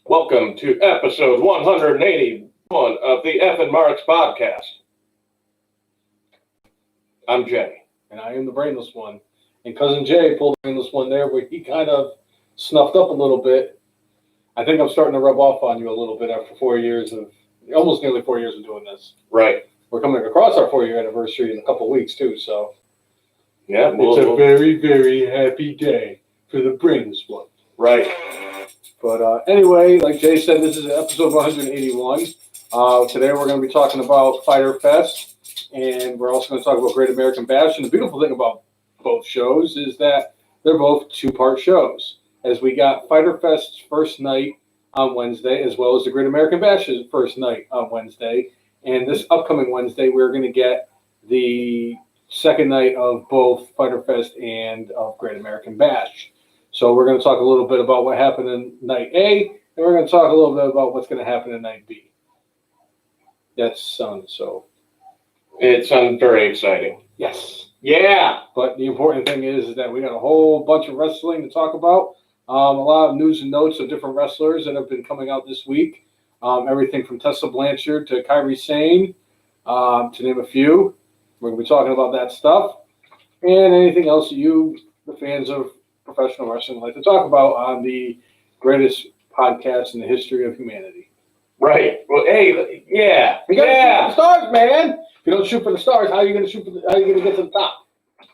Welcome to episode 181 of the F and Marks podcast. I'm Jay. And I am the brainless one. And Cousin Jay pulled the brainless one there where he kind of snuffed up a little bit. I think I'm starting to rub off on you a little bit after almost nearly 4 years of doing this. Right. We're coming across our 4-year anniversary in a couple of weeks too, so. Yeah. It's a very, very happy day for the brainless one. Right. But anyway, like Jay said, this is episode 181. Today we're going to be talking about Fyter Fest, and we're also going to talk about Great American Bash. And the beautiful thing about both shows is that they're both two-part shows, as we got Fyter Fest's first night on Wednesday, as well as the Great American Bash's first night on Wednesday. And this upcoming Wednesday, we're going to get the second night of both Fyter Fest and of Great American Bash. So we're going to talk a little bit about what happened in night A, and we're going to talk a little bit about what's going to happen in night B. That sounds so. It sounds very exciting. Yes. Yeah. But the important thing is that we got a whole bunch of wrestling to talk about. A lot of news and notes of different wrestlers that have been coming out this week. Everything from Tessa Blanchard to Kairi Sane, to name a few. We're going to be talking about that stuff. And anything else that you, the fans of professional wrestling, like to talk about on the greatest podcast in the history of humanity. Right. Well, hey, yeah. You gotta shoot for the stars, man. If you don't shoot for the stars, how are you gonna get to the top?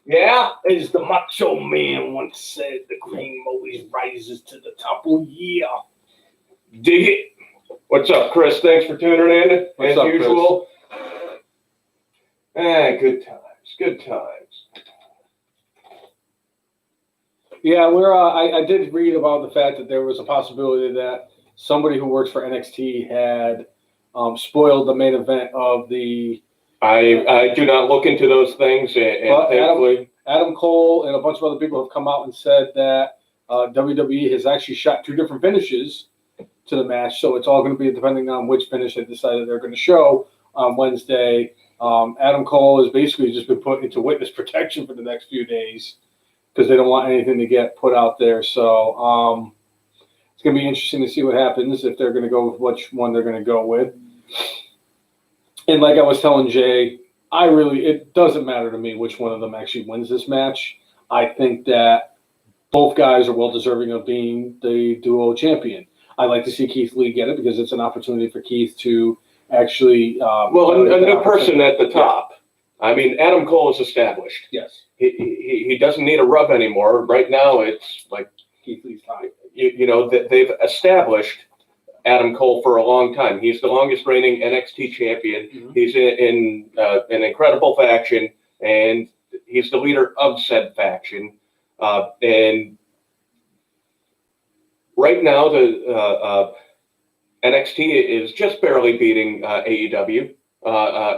Yeah. As the Macho Man once said, the cream always rises to the top. Oh yeah. Dig it. What's up, Chris? Thanks for tuning in. What's as up, usual. Good times. Good times. Yeah, I did read about the fact that there was a possibility that somebody who works for NXT had spoiled the main event of the. I do not look into those things, and thankfully, Adam Cole and a bunch of other people have come out and said that WWE has actually shot 2 different finishes to the match, so it's all going to be depending on which finish they decided they're going to show on Wednesday. Adam Cole has basically just been put into witness protection for the next few days, because they don't want anything to get put out there. So it's going to be interesting to see what happens, if they're going to go with which one they're going to go with. And like I was telling Jay, it doesn't matter to me which one of them actually wins this match. I think that both guys are well deserving of being the duo champion. I'd like to see Keith Lee get it, because it's an opportunity for Keith to actually... a new person at the top. Yeah. I mean, Adam Cole is established. Yes. He doesn't need a rub anymore. Right now, it's like Keith Lee's time. They've established Adam Cole for a long time. He's the longest reigning NXT champion. Mm-hmm. He's in an incredible faction, and he's the leader of said faction. And right now, the NXT is just barely beating AEW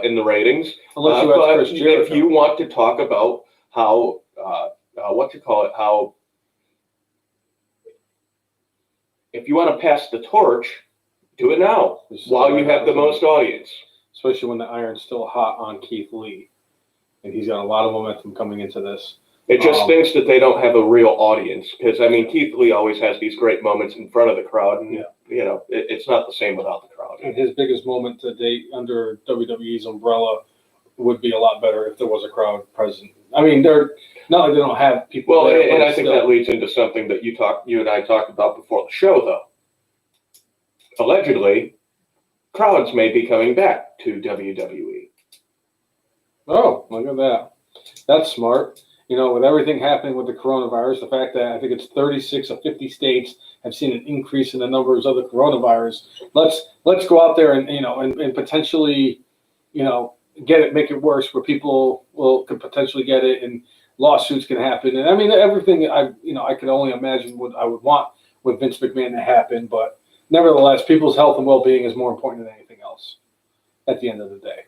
in the ratings. Unless you have Chris Jericho. If you want to talk about how if you want to pass the torch, do it now while you have the most audience. Especially when the iron's still hot on Keith Lee, and he's got a lot of momentum coming into this. It just stinks that they don't have a real audience, because Keith Lee always has these great moments in front of the crowd, and it's not the same without the crowd. And his biggest moment to date under WWE's umbrella would be a lot better if there was a crowd present. I mean, they're not like they don't have people. Well, there, and I think that leads into something that you and I talked about before the show, though. Allegedly, crowds may be coming back to WWE. Oh, look at that. That's smart. With everything happening with the coronavirus, the fact that I think it's 36 of 50 states have seen an increase in the numbers of the coronavirus. Let's go out there and potentially, get it, make it worse, where people could potentially get it, and lawsuits can happen. And I mean, everything I could only imagine what I would want with Vince McMahon to happen. But nevertheless, people's health and well-being is more important than anything else at the end of the day.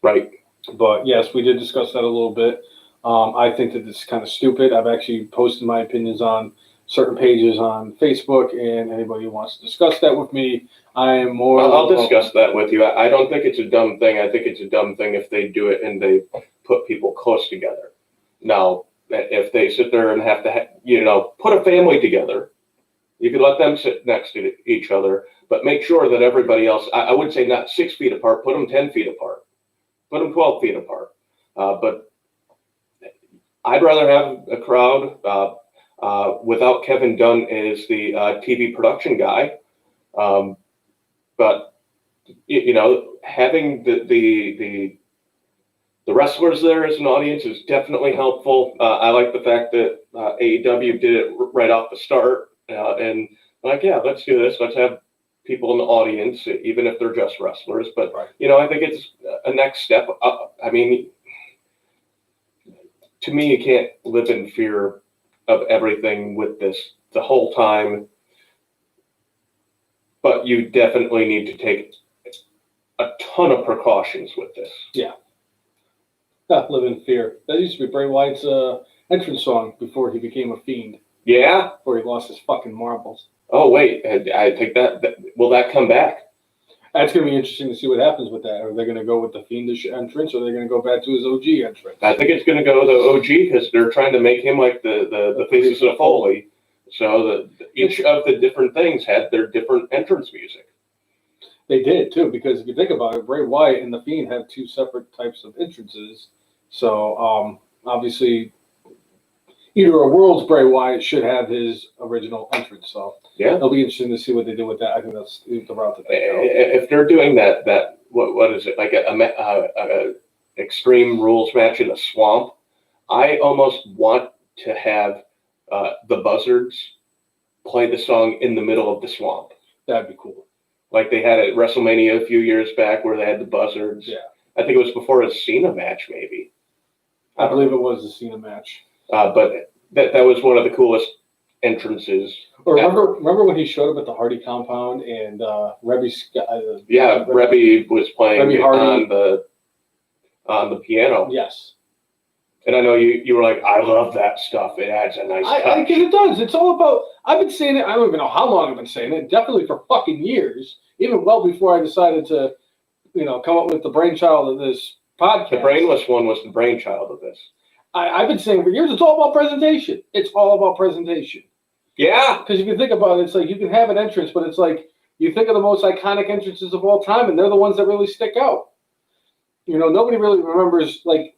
Right. But yes, we did discuss that a little bit. I think that it's kind of stupid. I've actually posted my opinions on certain pages on Facebook, and anybody who wants to discuss that with me, I am more... I'll discuss that with you. I don't think it's a dumb thing. I think it's a dumb thing if they do it and they put people close together. Now, if they sit there and have to, put a family together You could let them sit next to each other, but make sure that everybody else, I would say not 6 feet apart, put them 10 feet apart, put them 12 feet apart. But I'd rather have a crowd without Kevin Dunn as the TV production guy. But, you know, having the wrestlers there as an audience is definitely helpful. I like the fact that AEW did it right off the start. And like, yeah, let's do this. Let's have people in the audience, even if they're just wrestlers. But, you know, I think it's a next step up. I mean, to me, you can't live in fear of everything with this the whole time. But you definitely need to take a ton of precautions with this. Yeah. Not live in fear. That used to be Bray Wyatt's entrance song before he became a fiend. Yeah? Before he lost his fucking marbles. Oh, wait. I think that will that come back? That's going to be interesting to see what happens with that. Are they going to go with the fiendish entrance, or are they going to go back to his OG entrance? I think it's going to go the OG because they're trying to make him like the faces of Foley. So each of the different things had their different entrance music. They did, too, because if you think about it, Bray Wyatt and The Fiend have two separate types of entrances. So, obviously, either a World's Bray Wyatt should have his original entrance. So, yeah, it'll be interesting to see what they do with that. I think that's the route that they go. If they're doing that what is it, like a Extreme Rules match in a swamp, I almost want to have the Buzzards play the song in the middle of the swamp. That'd be cool. Like they had at WrestleMania a few years back where they had the Buzzards. Yeah. I think it was before a Cena match, maybe. I believe it was the Cena match. But that was one of the coolest entrances. Or remember when he showed up at the Hardy compound and Rebby Scott? Rebby was playing Rebby Hardy on the piano. Yes. And I know you were like, I love that stuff. It adds a nice touch. I think it does. It's all about. I've been saying it. I don't even know how long I've been saying it. Definitely for fucking years. Even well before I decided to, come up with the brainchild of this podcast. The brainless one was the brainchild of this. I've been saying for years, it's all about presentation. It's all about presentation. Yeah. Because if you think about it, it's like you can have an entrance, but it's like you think of the most iconic entrances of all time, and they're the ones that really stick out. Nobody really remembers, like,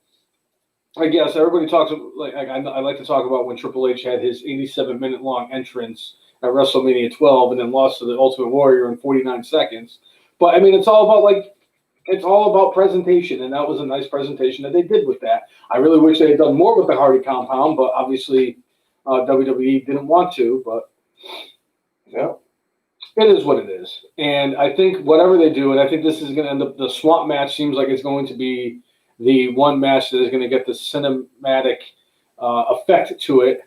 I guess everybody talks, like I like to talk about when Triple H had his 87-minute long entrance at WrestleMania 12 and then lost to the Ultimate Warrior in 49 seconds. But, I mean, it's all about presentation, and that was a nice presentation that they did with that. I really wish they had done more with the Hardy compound, but obviously WWE didn't want to, but yeah, it is what it is. And I think whatever they do, and I think this is going to end up, the swamp match seems like it's going to be the one match that is going to get the cinematic effect to it,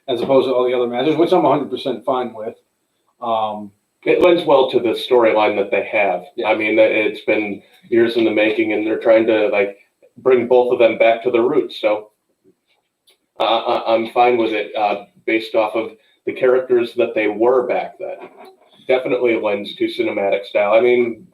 as opposed to all the other matches, which I'm 100% fine with. It lends well to the storyline that they have. Yeah. I mean, it's been years in the making, and they're trying to bring both of them back to their roots. So I'm fine with it based off of the characters that they were back then. Definitely lends to cinematic style. I mean,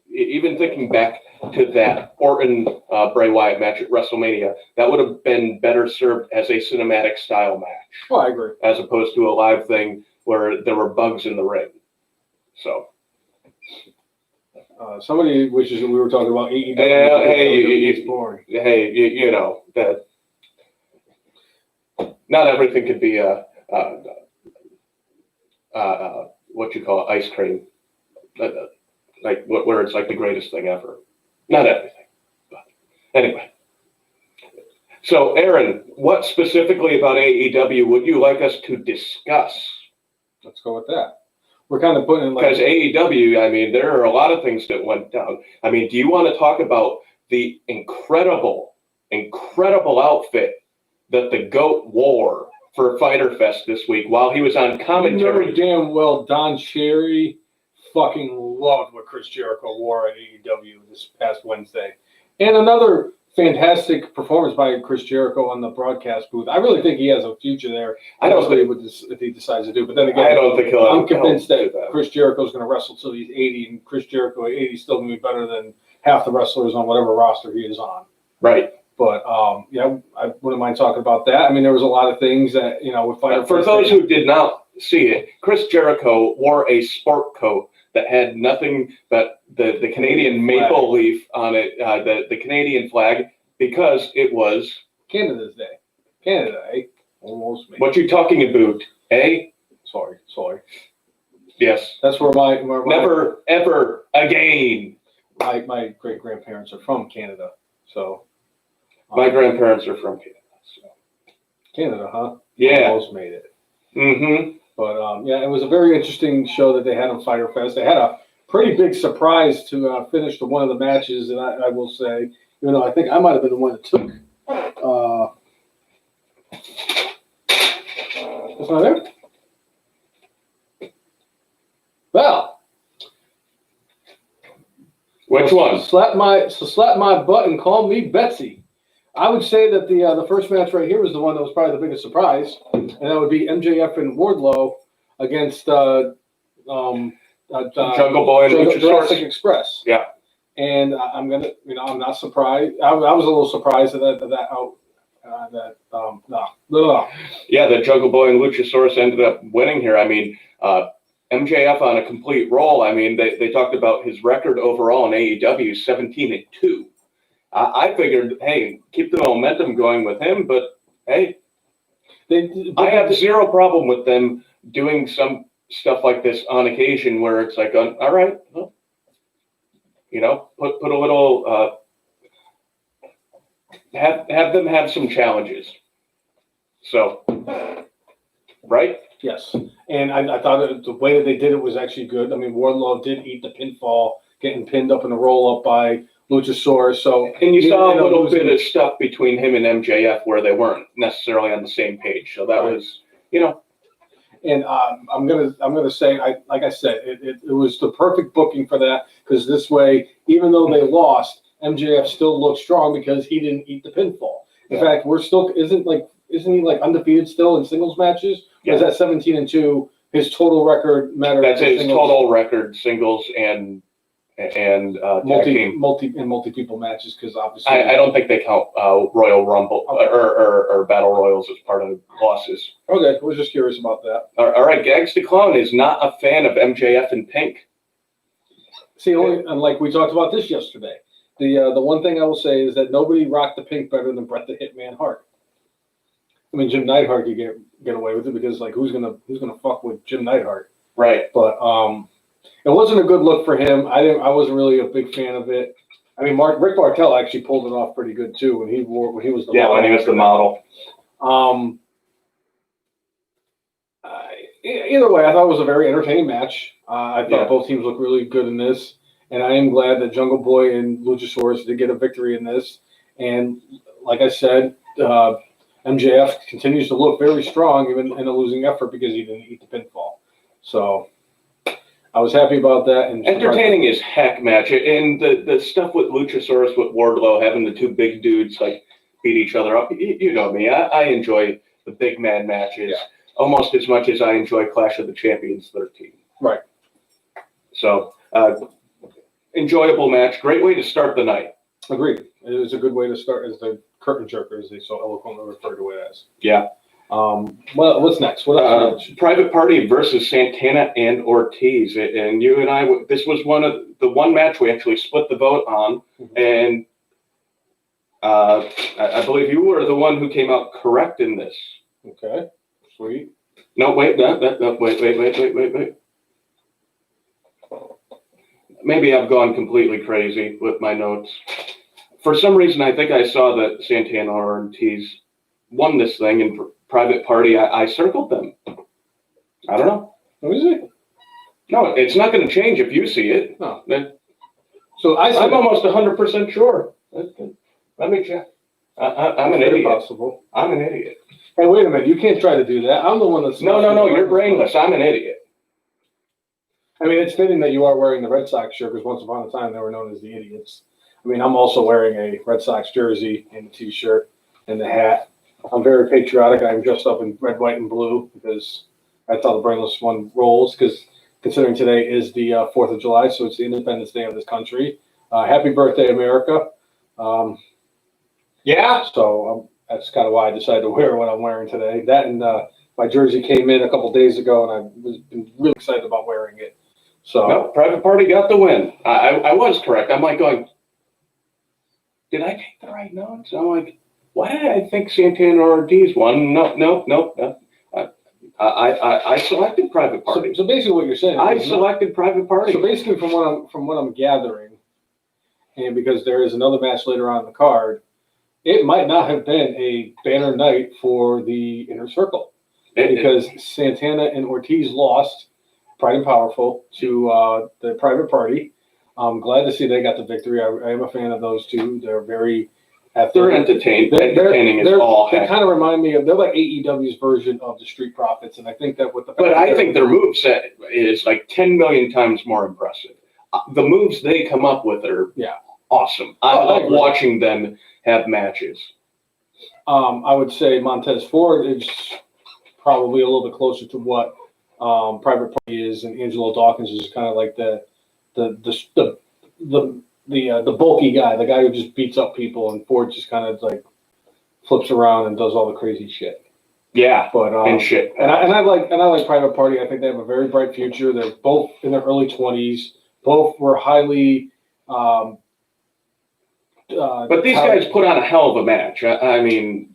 even thinking back to that Orton Bray Wyatt match at WrestleMania, that would have been better served as a cinematic style match. Oh, I agree. As opposed to a live thing where there were bugs in the ring. So. Somebody wishes we were talking about AEW. It's boring. Hey, that not everything could be what you call ice cream. Where it's like the greatest thing ever. Not everything. But anyway. So, Aaron, what specifically about AEW would you like us to discuss? Let's go with that. We're kind of putting in because AEW, I mean, there are a lot of things that went down. I mean, do you want to talk about the incredible outfit that the GOAT wore for Fyter Fest this week while he was on commentary? You know damn well Don Cherry fucking loved what Chris Jericho wore at AEW this past Wednesday. And another fantastic performance by Chris Jericho on the broadcast booth. I really think he has a future there. I don't think if he decides to do. But then again, I don't think he'll. I'm convinced that Chris Jericho is going to wrestle till he's 80, and Chris Jericho at 80 is still going to be better than half the wrestlers on whatever roster he is on. Right. But yeah, I wouldn't mind talking about that. I mean, there was a lot of things that with Fyter For Fest, those who did not see it, Chris Jericho wore a sport coat that had nothing but the Canadian maple leaf on it, the Canadian flag, because it was Canada's Day. Canada, eh? Almost me. What you talking about, eh? Sorry. Yes. That's where my Never, ever again. my great grandparents are from Canada, so My grandparents are from Canada. So. Canada, huh? Yeah. Almost made it. Mm-hmm. But yeah, it was a very interesting show that they had on Fyter Fest. They had a pretty big surprise to finish one of the matches, and I will say, even though I think I might have been the one that took. It's not there. Well, Which one? slap my butt and call me Betsy. I would say that the first match right here was the one that was probably the biggest surprise, and that would be MJF and Wardlow against Jungle Boy and Luchasaurus. Jurassic Express. Yeah. And I'm not surprised. I was a little surprised at Yeah, the Jungle Boy and Luchasaurus ended up winning here. I mean, MJF on a complete roll. I mean, they talked about his record overall in AEW, 17-2. I figured, hey, keep the momentum going with him, but hey, I have zero problem with them doing some stuff like this on occasion where it's like, all right, well, put a little, have them have some challenges. So, right? Yes, and I thought the way that they did it was actually good. I mean, Wardlow did eat the pinfall, getting pinned up in the roll up by Luchasaurus. So, and you saw a little bit of stuff between him and MJF where they weren't necessarily on the same page. So that was, And I'm gonna say, like I said, it was the perfect booking for that, because this way, even though they lost, MJF still looked strong because he didn't eat the pinfall. In fact, isn't he like undefeated still in singles matches? Yeah. Is that 17-2 his total record matter? That's his total record, singles and multi people matches, because obviously I don't think they count Royal Rumble or Battle Royals as part of losses. Okay, I was just curious about that. All right, Gags the Clown is not a fan of MJF in pink. See, and like we talked about this yesterday, the one thing I will say is that nobody rocked the pink better than Bret the Hitman Hart. I mean, Jim Neidhart could get away with it, because like who's gonna fuck with Jim Neidhart? Right. But it wasn't a good look for him. I wasn't really a big fan of it. I mean, Rick Martel actually pulled it off pretty good too when he was the model. When he was the model. Either way, I thought it was a very entertaining match. I thought both teams looked really good in this, and I am glad that Jungle Boy and Luchasaurus did get a victory in this. And like I said, MJF continues to look very strong even in a losing effort because he didn't eat the pinfall. So I was happy about that. And entertaining as heck match. And the stuff with Luchasaurus, with Wardlow, having the two big dudes like beat each other up. You know me. I enjoy the big man matches almost as much as I enjoy Clash of the Champions 13. Right. So enjoyable match. Great way to start the night. Agreed. It was a good way to start as the curtain jerker, as they so eloquently refer to it as. Yeah. Well, what's next? What else? Private Party versus Santana and Ortiz, and you and I. This was one match we actually split the vote on, and I believe you were the one who came out correct in this. Okay, sweet. No, wait, wait. Maybe I've gone completely crazy with my notes. For some reason, I think I saw that Santana or Ortiz won this thing in Private Party. I circled them. I don't know. What is it? No, it's not going to change if you see it. No. So I'm almost 100% sure. Let me check. I'm an idiot. Possible. I'm an idiot. Hey, wait a minute. You can't try to do that. I'm the one that's... No. You're brainless. I'm an idiot. I mean, it's fitting that you are wearing the Red Sox shirt, because once upon a time they were known as the Idiots. I mean, I'm also wearing a Red Sox jersey and a T-shirt and the hat. I'm very patriotic. I'm dressed up in red, white, and blue because I thought the brainless one rolls, because considering today is the 4th of July, so it's the Independence Day of this country. Happy birthday, America. Yeah. So that's kind of why I decided to wear what I'm wearing today. That and my jersey came in a couple days ago, and I've been really excited about wearing it. So no, Private Party got the win. I was correct. I'm like going, did I take the right notes? I'm like, why did I think Santana or Ortiz won? No. I selected Private Party. So basically, what you're saying, I selected Private Party. So basically, from what I'm gathering, and because there is another match later on in the card, it might not have been a banner night for the Inner Circle because Santana and Ortiz lost Pride and Powerful to the Private Party. I'm glad to see they got the victory. I am a fan of those two. They're very athletic. They're entertaining as all heck. They kind of remind me of, they're like AEW's version of the Street Profits, and I think that with the But I think their moveset is like 10 million times more impressive. The moves they come up with are awesome. I love watching them have matches. I would say Montez Ford is probably a little bit closer to what Private Party is, and Angelo Dawkins is kind of like the bulky guy, the guy who just beats up people, and Ford just kind of like flips around and does all the crazy shit. Yeah, but and shit. And I like Private Party. I think they have a very bright future. They're both in their early 20s. Both were highly. But these guys put on a hell of a match. I mean,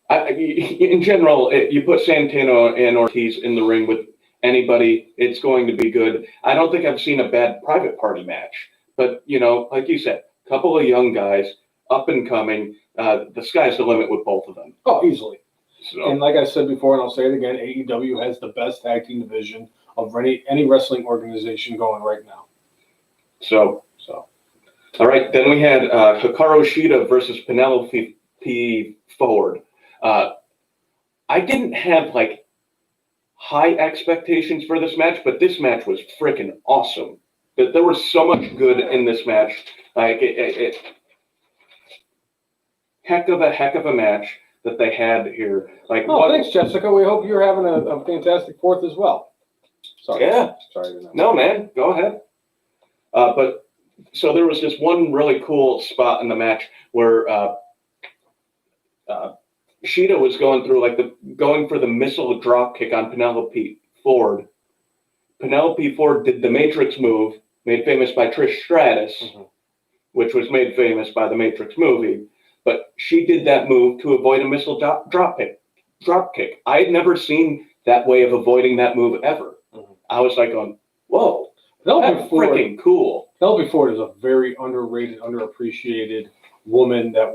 in general, you put Santana and Ortiz in the ring with anybody, it's going to be good. I don't think I've seen a bad Private Party match. But, like you said, a couple of young guys, up and coming. The sky's the limit with both of them. Oh, easily. So. And like I said before, and I'll say it again, AEW has the best tag team division of any wrestling organization going right now. So. All right, then we had Hikaru Shida versus Penelope Ford. I didn't have high expectations for this match, but this match was freaking awesome. There was so much good in this match. Heck of a match that they had here. Thanks, Jessica. We hope you're having a fantastic 4th as well. Sorry. Yeah. Sorry. No, man. Go ahead. So there was this one really cool spot in the match where Shida was going for the missile drop kick on Penelope Ford. Penelope Ford did the Matrix move, made famous by Trish Stratus, which was made famous by the Matrix movie. But she did that move to avoid a missile drop kick. I had never seen that way of avoiding that move ever. I was like, whoa. That's freaking cool. Penelope Ford is a very underrated, underappreciated woman that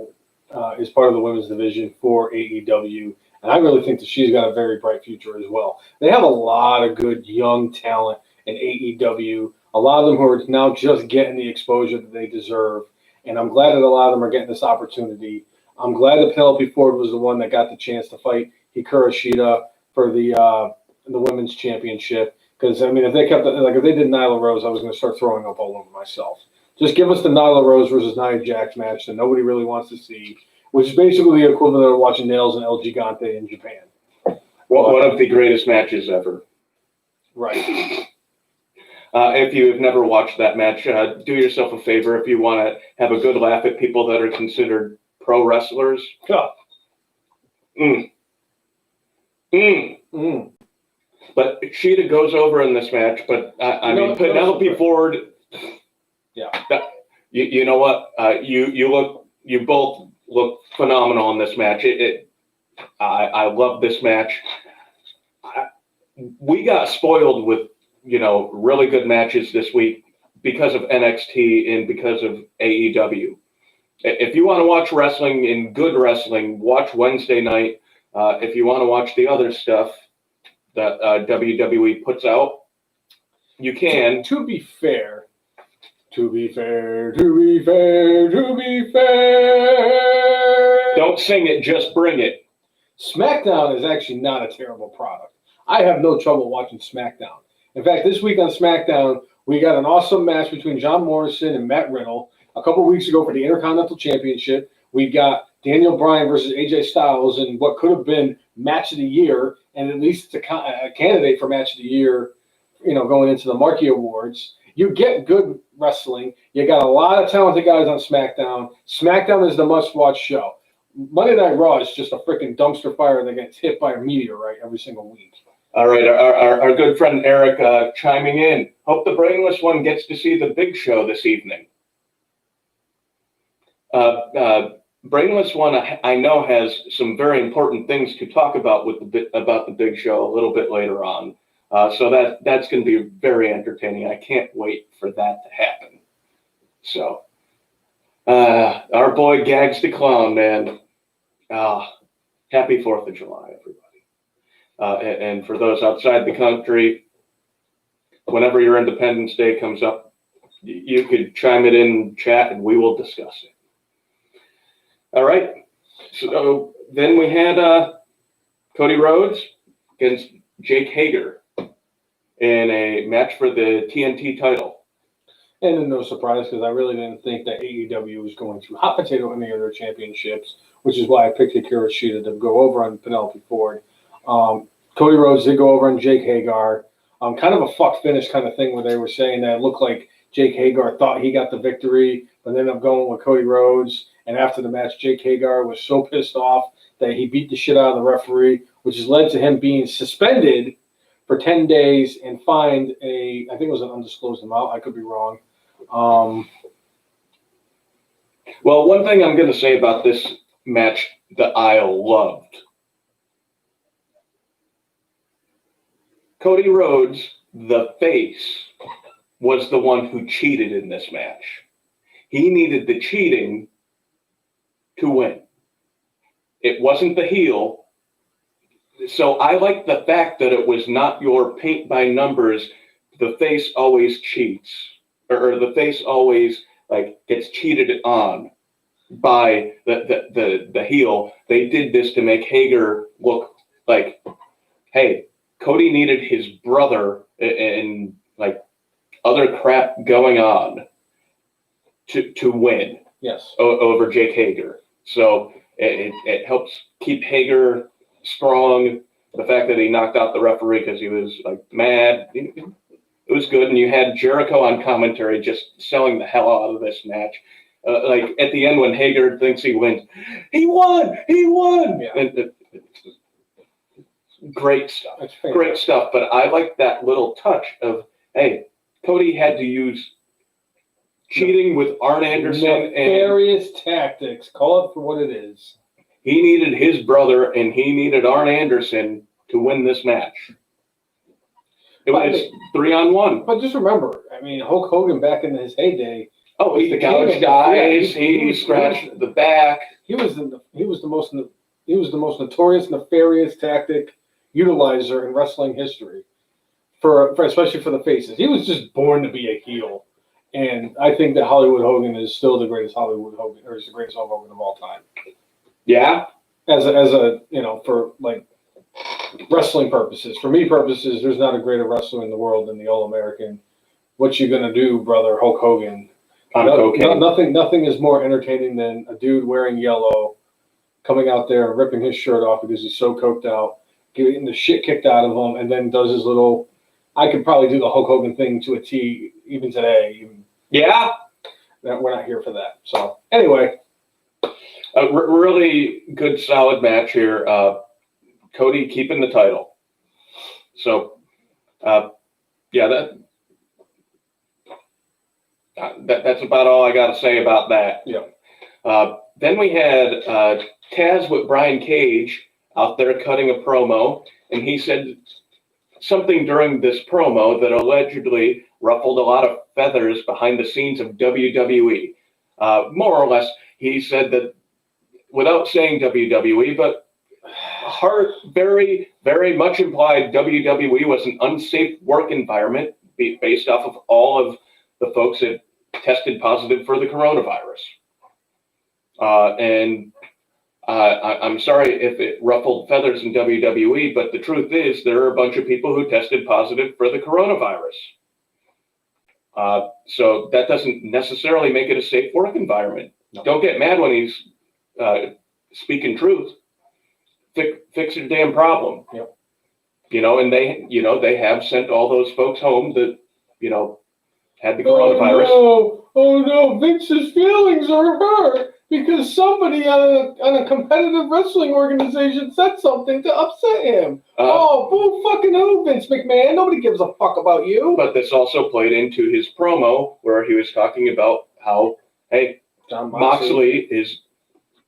is part of the women's division for AEW. And I really think that she's got a very bright future as well. They have a lot of good young talent in AEW. A lot of them who are now just getting the exposure that they deserve. And I'm glad that a lot of them are getting this opportunity. I'm glad that Penelope Ford was the one that got the chance to fight Hikaru Shida for the women's championship. Because, I mean, if they did Nyla Rose, I was going to start throwing up all over myself. Just give us the Nyla Rose versus Nia Jax match that nobody really wants to see, which is basically the equivalent of watching Nails and El Gigante in Japan. One of the greatest matches ever. Right. If you have never watched that match, do yourself a favor if you want to have a good laugh at people that are considered pro wrestlers. But Shida goes over in this match, but I mean, Penelope Ford. Yeah. You know what? You both look phenomenal in this match. I love this match. We got spoiled with really good matches this week because of NXT and because of AEW. If you want to watch wrestling and good wrestling, watch Wednesday night. If you want to watch the other stuff that WWE puts out, you can. To be fair, don't sing it, just bring it. SmackDown is actually not a terrible product. I have no trouble watching SmackDown. In fact, this week on SmackDown, we got an awesome match between John Morrison and Matt Riddle. A couple weeks ago for the Intercontinental Championship, we got Daniel Bryan versus AJ Styles in what could have been match of the year, and at least a candidate for match of the year, going into the Marquee Awards. You get good wrestling. You got a lot of talented guys on SmackDown. SmackDown is the must-watch show. Monday Night Raw is just a freaking dumpster fire that gets hit by a meteorite every single week. All right, our good friend Eric chiming in. Hope the brainless one gets to see the Big Show this evening. Brainless one, I know, has some very important things to talk about about the Big Show a little bit later on. So that's going to be very entertaining. I can't wait for that to happen. So, our boy Gags the Clown, man. Happy 4th of July, everybody. And for those outside the country, whenever your Independence Day comes up, you could chime it in chat and we will discuss it. All right. So then we had Cody Rhodes against Jake Hager in a match for the TNT title. And no surprise, because I really didn't think that AEW was going to hot potato any of their championships, which is why I picked Akira Shida to go over on Penelope Ford. Cody Rhodes did go over on Jake Hager. Kind of a fuck finish kind of thing where they were saying that it looked like Jake Hager thought he got the victory, but ended up going with Cody Rhodes. And after the match, Jake Hager was so pissed off that he beat the shit out of the referee, which has led to him being suspended for 10 days and fined I think it was an undisclosed amount. I could be wrong. Well, one thing I'm going to say about this match that I loved. Cody Rhodes, the face, was the one who cheated in this match. He needed the cheating to win. It wasn't the heel. So I like the fact that it was not your paint by numbers. The face always cheats, or the face always gets cheated on by the heel. They did this to make Hager look like, hey, Cody needed his brother and other crap going on to win. Yes. Over Jake Hager. So it helps keep Hager strong. The fact that he knocked out the referee because he was mad, it was good. And you had Jericho on commentary just selling the hell out of this match. At the end when Hager thinks he wins, he won. Yeah. And great stuff. Great stuff. But I like that little touch of, hey, Cody had to use cheating with Arn Anderson and various tactics. Call it for what it is. He needed his brother and he needed Arn Anderson to win this match. It was 3-on-1. But just remember, Hulk Hogan back in his heyday. Oh, he's the Gallows guys. He scratched the back. He was the most notorious, nefarious tactic utilizer in wrestling history. For especially for the faces. He was just born to be a heel. And I think that Hollywood Hogan is still the greatest Hollywood Hogan, or is the greatest Hulk Hogan of all time. Yeah. As a for wrestling purposes, for me purposes, there's not a greater wrestler in the world than the All-American. What you gonna do, brother, Hulk Hogan? Nothing is more entertaining than a dude wearing yellow, coming out there and ripping his shirt off because he's so coked out, getting the shit kicked out of him, and then does his little. I could probably do the Hulk Hogan thing to a T even today. Yeah. We're not here for that. So, anyway. A really good, solid match here. Cody keeping the title. So, that's about all I got to say about that. Yeah. Then we had Taz with Brian Cage out there cutting a promo, and he said something during this promo that allegedly ruffled a lot of feathers behind the scenes of WWE. More or less, he said that, without saying WWE, but very, very much implied WWE was an unsafe work environment based off of all of the folks that tested positive for the coronavirus. I'm sorry if it ruffled feathers in WWE, but the truth is there are a bunch of people who tested positive for the coronavirus. So that doesn't necessarily make it a safe work environment. No. Don't get mad when he's speaking truth. Fix your damn problem. Yep. And they have sent all those folks home that, had the coronavirus. Oh no, Vince's feelings are hurt because somebody on a competitive wrestling organization said something to upset him. Boo fucking who, Vince McMahon? Nobody gives a fuck about you. But this also played into his promo where he was talking about how, hey, John Moxley is,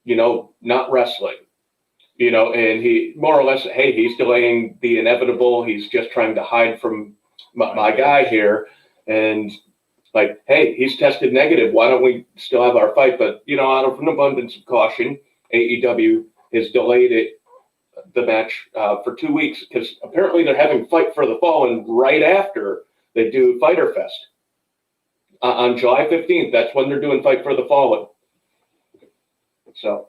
not wrestling. And he more or less, hey, he's delaying the inevitable. He's just trying to hide from my guy here. And like, hey, he's tested negative. Why don't we still have our fight? But, out of an abundance of caution, AEW has delayed the match for 2 weeks because apparently they're having Fight for the Fallen right after they do Fyter Fest. On July 15th, that's when they're doing Fight for the Fallen. So.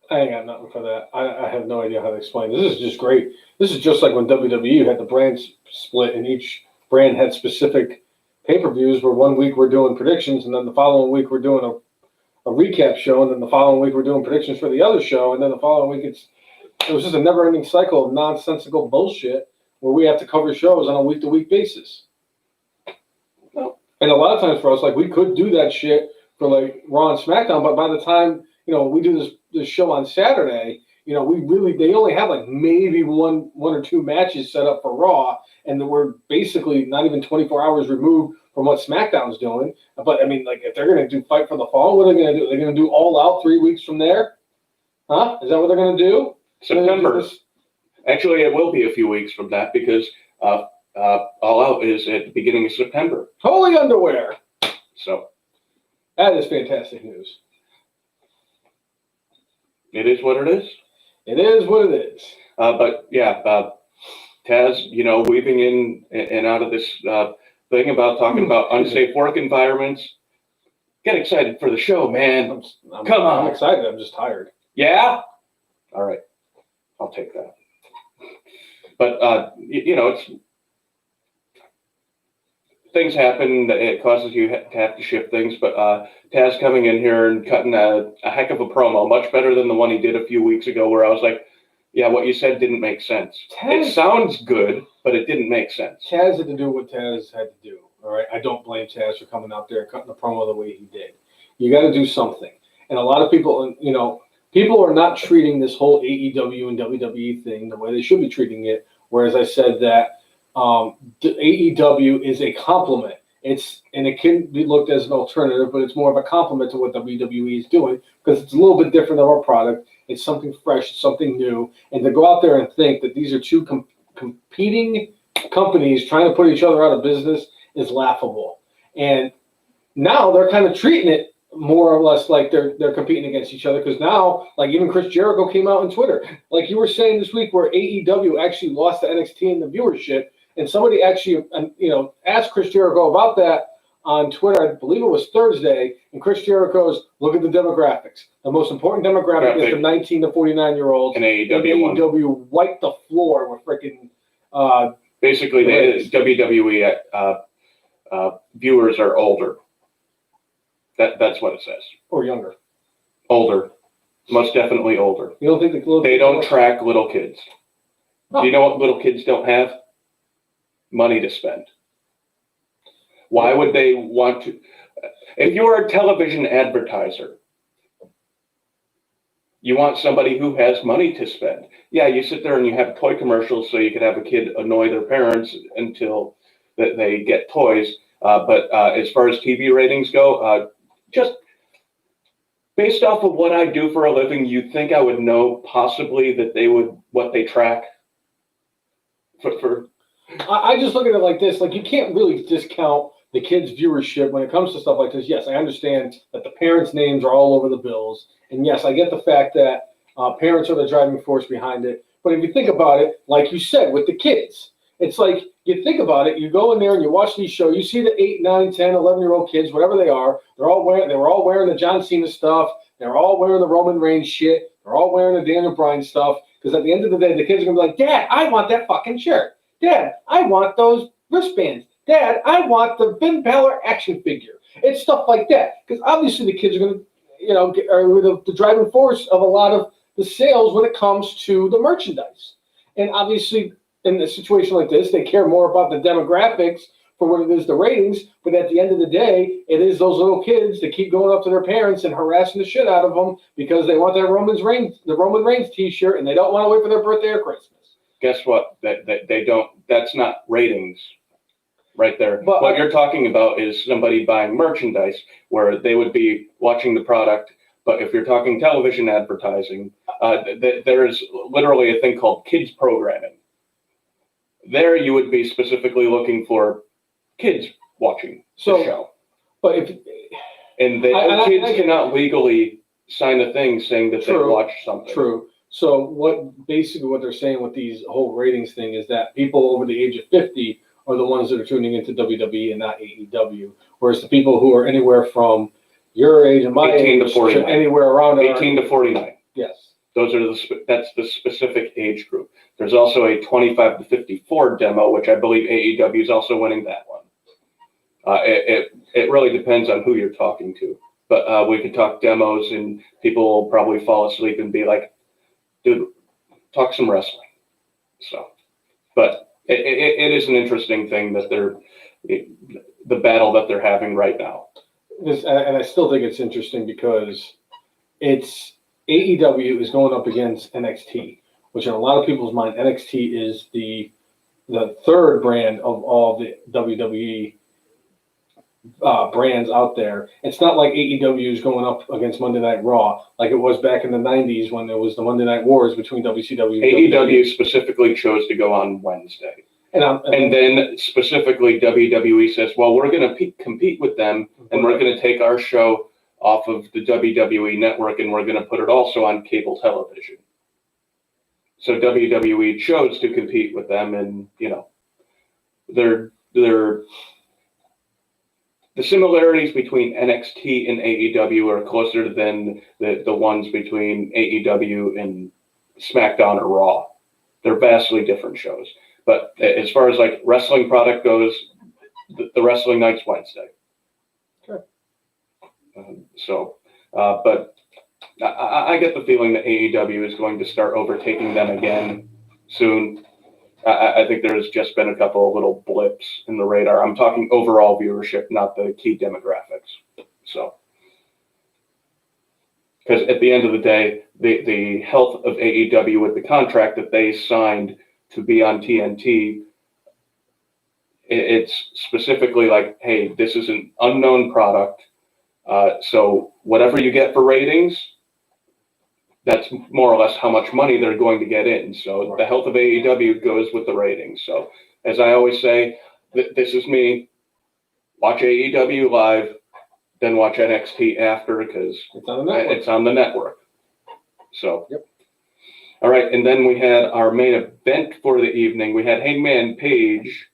I ain't got nothing for that. I have no idea how to explain. This is just great. This is just like when WWE had the brand split and each brand had specific pay-per-views where 1 week we're doing predictions and then the following week we're doing a recap show and then the following week we're doing predictions for the other show and then the following week it was just a never-ending cycle of nonsensical bullshit where we have to cover shows on a week-to-week basis. And a lot of times for us, like, we could do that shit for like Raw and SmackDown, but by the time we do this show on Saturday, they only have like maybe one or two matches set up for Raw, and we're basically not even 24 hours removed from what SmackDown's doing. But I mean, like, if they're going to do Fight for the Fall, what are they going to do? They're going to do All Out 3 weeks from there? Huh? Is that what they're going to do? September. Actually, it will be a few weeks from that because All Out is at the beginning of September. Holy underwear. So that is fantastic news. It is what it is. It is what it is. But yeah, Taz, weaving in and out of this thing about talking about unsafe work environments. Get excited for the show, man. Come on. I'm excited. I'm just tired. Yeah? All right. I'll take that. But, it's things happen. It causes you to have to shift things. But Taz coming in here and cutting a heck of a promo, much better than the one he did a few weeks ago where I was like, yeah, what you said didn't make sense. It sounds good, but it didn't make sense. Taz had to do what Taz had to do. All right. I don't blame Taz for coming out there and cutting the promo the way he did. You got to do something. And a lot of people, people are not treating this whole AEW and WWE thing the way they should be treating it. Whereas I said that AEW is a compliment. It can be looked as an alternative, but it's more of a compliment to what WWE is doing because it's a little bit different of our product. It's something fresh, it's something new. And to go out there and think that these are two competing companies trying to put each other out of business is laughable. And now they're kind of treating it more or less like they're competing against each other because now, like, even Chris Jericho came out on Twitter. Like you were saying this week where AEW actually lost to NXT in the viewership, and somebody actually, asked Chris Jericho about that on Twitter. I believe it was Thursday, and Chris Jericho's, look at the demographics. The most important demographic is the 19 to 49-year-olds. And AEW wiped the floor with freaking... Basically, the WWE viewers are older. That's what it says. Or younger. Older. Most definitely older. You don't think they don't track little kids. Oh. Do you know what little kids don't have? Money to spend. Why would they want to? If you're a television advertiser, you want somebody who has money to spend. Yeah, you sit there and you have toy commercials so you can have a kid annoy their parents until they get toys. But as far as TV ratings go, just based off of what I do for a living, you'd think I would know possibly that they would, what they track for. I just look at it like this. Like, you can't really discount the kids' viewership when it comes to stuff like this. Yes, I understand that the parents' names are all over the bills. And yes, I get the fact that parents are the driving force behind it. But if you think about it, like you said, with the kids, it's like, you think about it, you go in there and you watch these shows, you see the 8, 9, 10, 11-year-old kids, whatever they are, they were all wearing the John Cena stuff, they're all wearing the Roman Reigns shit, they're all wearing the Daniel Bryan stuff, because at the end of the day, the kids are going to be like, Dad, I want that fucking shirt. Dad, I want those wristbands. Dad, I want the Finn Balor action figure. It's stuff like that, because obviously the kids are going to, are the driving force of a lot of the sales when it comes to the merchandise. And obviously, in a situation like this, they care more about the demographics for what it is, the ratings. But at the end of the day, it is those little kids that keep going up to their parents and harassing the shit out of them because they want that the Roman Reigns T-shirt, and they don't want to wait for their birthday or Christmas. Guess what? That they don't. That's not ratings. Right there. But what you're talking about is somebody buying merchandise where they would be watching the product. But if you're talking television advertising, there is literally a thing called kids programming. There you would be specifically looking for kids watching the show. But kids cannot legally sign a thing saying that they watched something. True. So what they're saying with these whole ratings thing is that people over the age of 50 are the ones that are tuning into WWE and not AEW, whereas the people who are anywhere from your age and my 18 age to 49. anywhere around 18 to 49. Yes. Those are that's the specific age group. There's also a 25 to 54 demo, which I believe AEW is also winning that one. It really depends on who you're talking to. But we could talk demos, and people will probably fall asleep and be like, dude, talk some wrestling. So, but it is an interesting thing that the battle that they're having right now. And I still think it's interesting because it's AEW is going up against NXT, which in a lot of people's mind, NXT is the third brand of all the WWE brands out there. It's not like AEW is going up against Monday Night Raw like it was back in the 90s when there was the Monday Night Wars between WCW and AEW specifically chose to go on Wednesday. And then specifically WWE says, well, we're going to compete with them, and we're going to take our show off of the WWE network, and we're going to put it also on cable television. So WWE chose to compete with them, and, they're the similarities between NXT and AEW are closer than the ones between AEW and SmackDown or Raw. They're vastly different shows. But as far as like wrestling product goes, the wrestling night's Wednesday. Okay. But I get the feeling that AEW is going to start overtaking them again soon. I think there's just been a couple of little blips in the radar. I'm talking overall viewership, not the key demographics. So, because at the end of the day, the health of AEW with the contract that they signed to be on TNT, it's specifically like, hey, this is an unknown product. So whatever you get for ratings, that's more or less how much money they're going to get in. So the health of AEW goes with the ratings. So as I always say, this is me. Watch AEW live, then watch NXT after because it's on the network. So, yep. All right. And then we had our main event for the evening. We had Hangman Page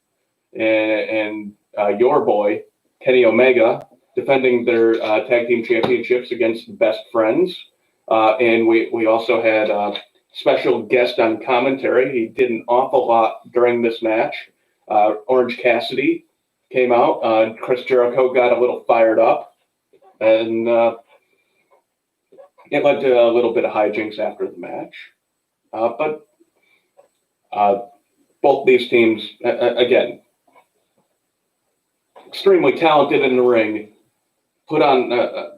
and your boy, Kenny Omega, defending their tag team championships against the Best Friends. And we also had a special guest on commentary. He did an awful lot during this match. Orange Cassidy came out. Chris Jericho got a little fired up. And it led to a little bit of hijinks after the match. But both these teams, again, extremely talented in the ring, put on a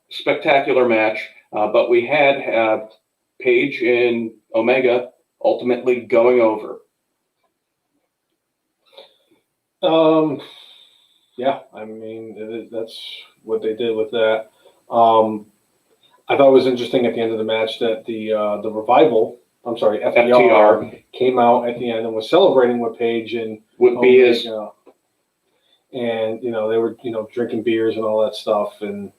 spectacular match. But we had Page and Omega ultimately going over. Yeah, I mean, that's what they did with that. I thought it was interesting at the end of the match that the Revival, FTR, came out at the end and was celebrating with Page and Omega. And, they were, drinking beers and all that stuff. And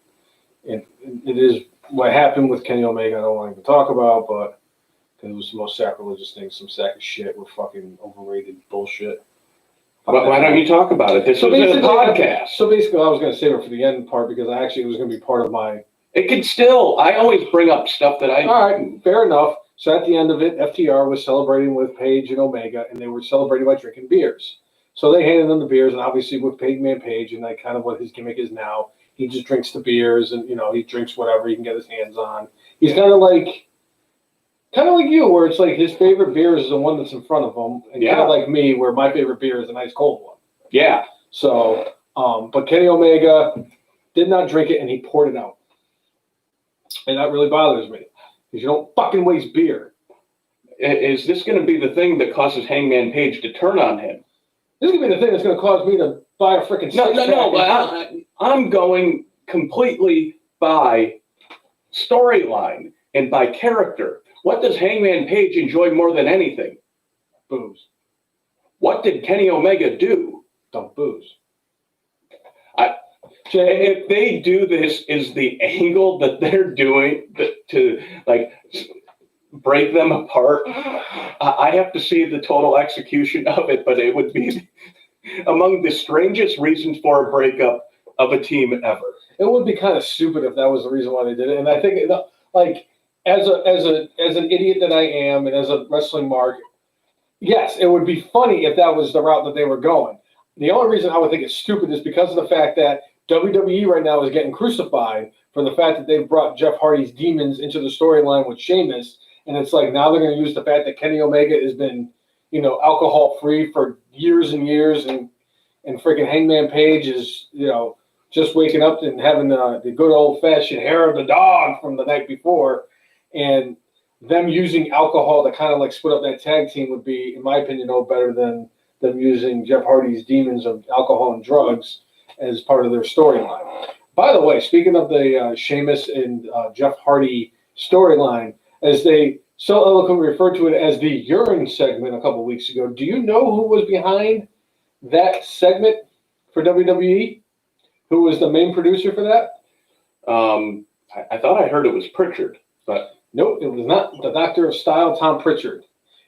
it is what happened with Kenny Omega. I don't want to even talk about, but it was the most sacrilegious thing, some sack of shit with fucking overrated bullshit. Why don't you talk about it? This is a podcast. So basically, I was going to save it for the end part because it was going to be part of my... It could still... I always bring up stuff that I... All right, fair enough. So at the end of it, FTR was celebrating with Page and Omega, and they were celebrating by drinking beers. So they handed them the beers, and obviously with Hangman Page, and that kind of what his gimmick is now, he just drinks the beers, and, he drinks whatever he can get his hands on. He's kind of like you, where it's like his favorite beer is the one that's in front of him, and kind of like me, where my favorite beer is an ice cold one. Yeah. So, but Kenny Omega did not drink it, and he poured it out. And that really bothers me, because you don't fucking waste beer. Is this going to be the thing that causes Hangman Page to turn on him? This is going to be the thing that's going to cause me to buy a freaking No. I'm going completely by storyline and by character. What does Hangman Page enjoy more than anything? Booze. What did Kenny Omega do? Don't booze. If they do this, is the angle that they're doing to like break them apart? I have to see the total execution of it, but it would be among the strangest reasons for a breakup of a team ever. It would be kind of stupid if that was the reason why they did it. And I think, like, as an idiot that I am, and as a wrestling mark, yes, it would be funny if that was the route that they were going. The only reason I would think it's stupid is because of the fact that WWE right now is getting crucified for the fact that they've brought Jeff Hardy's demons into the storyline with Sheamus. And it's like now they're going to use the fact that Kenny Omega has been, alcohol free for years and years, and freaking Hangman Page is, just waking up and having the good old fashioned hair of the dog from the night before, and them using alcohol to kind of like split up that tag team would be, in my opinion, no better than them using Jeff Hardy's demons of alcohol and drugs as part of their storyline. By the way, speaking of the Sheamus and Jeff Hardy storyline, as they so eloquently referred to it as the urine segment a couple weeks ago, do you know who was behind that segment for WWE? Who was the main producer for that? I thought I heard it was Pritchard, but nope, it was not the Doctor of Style, Tom Pritchard.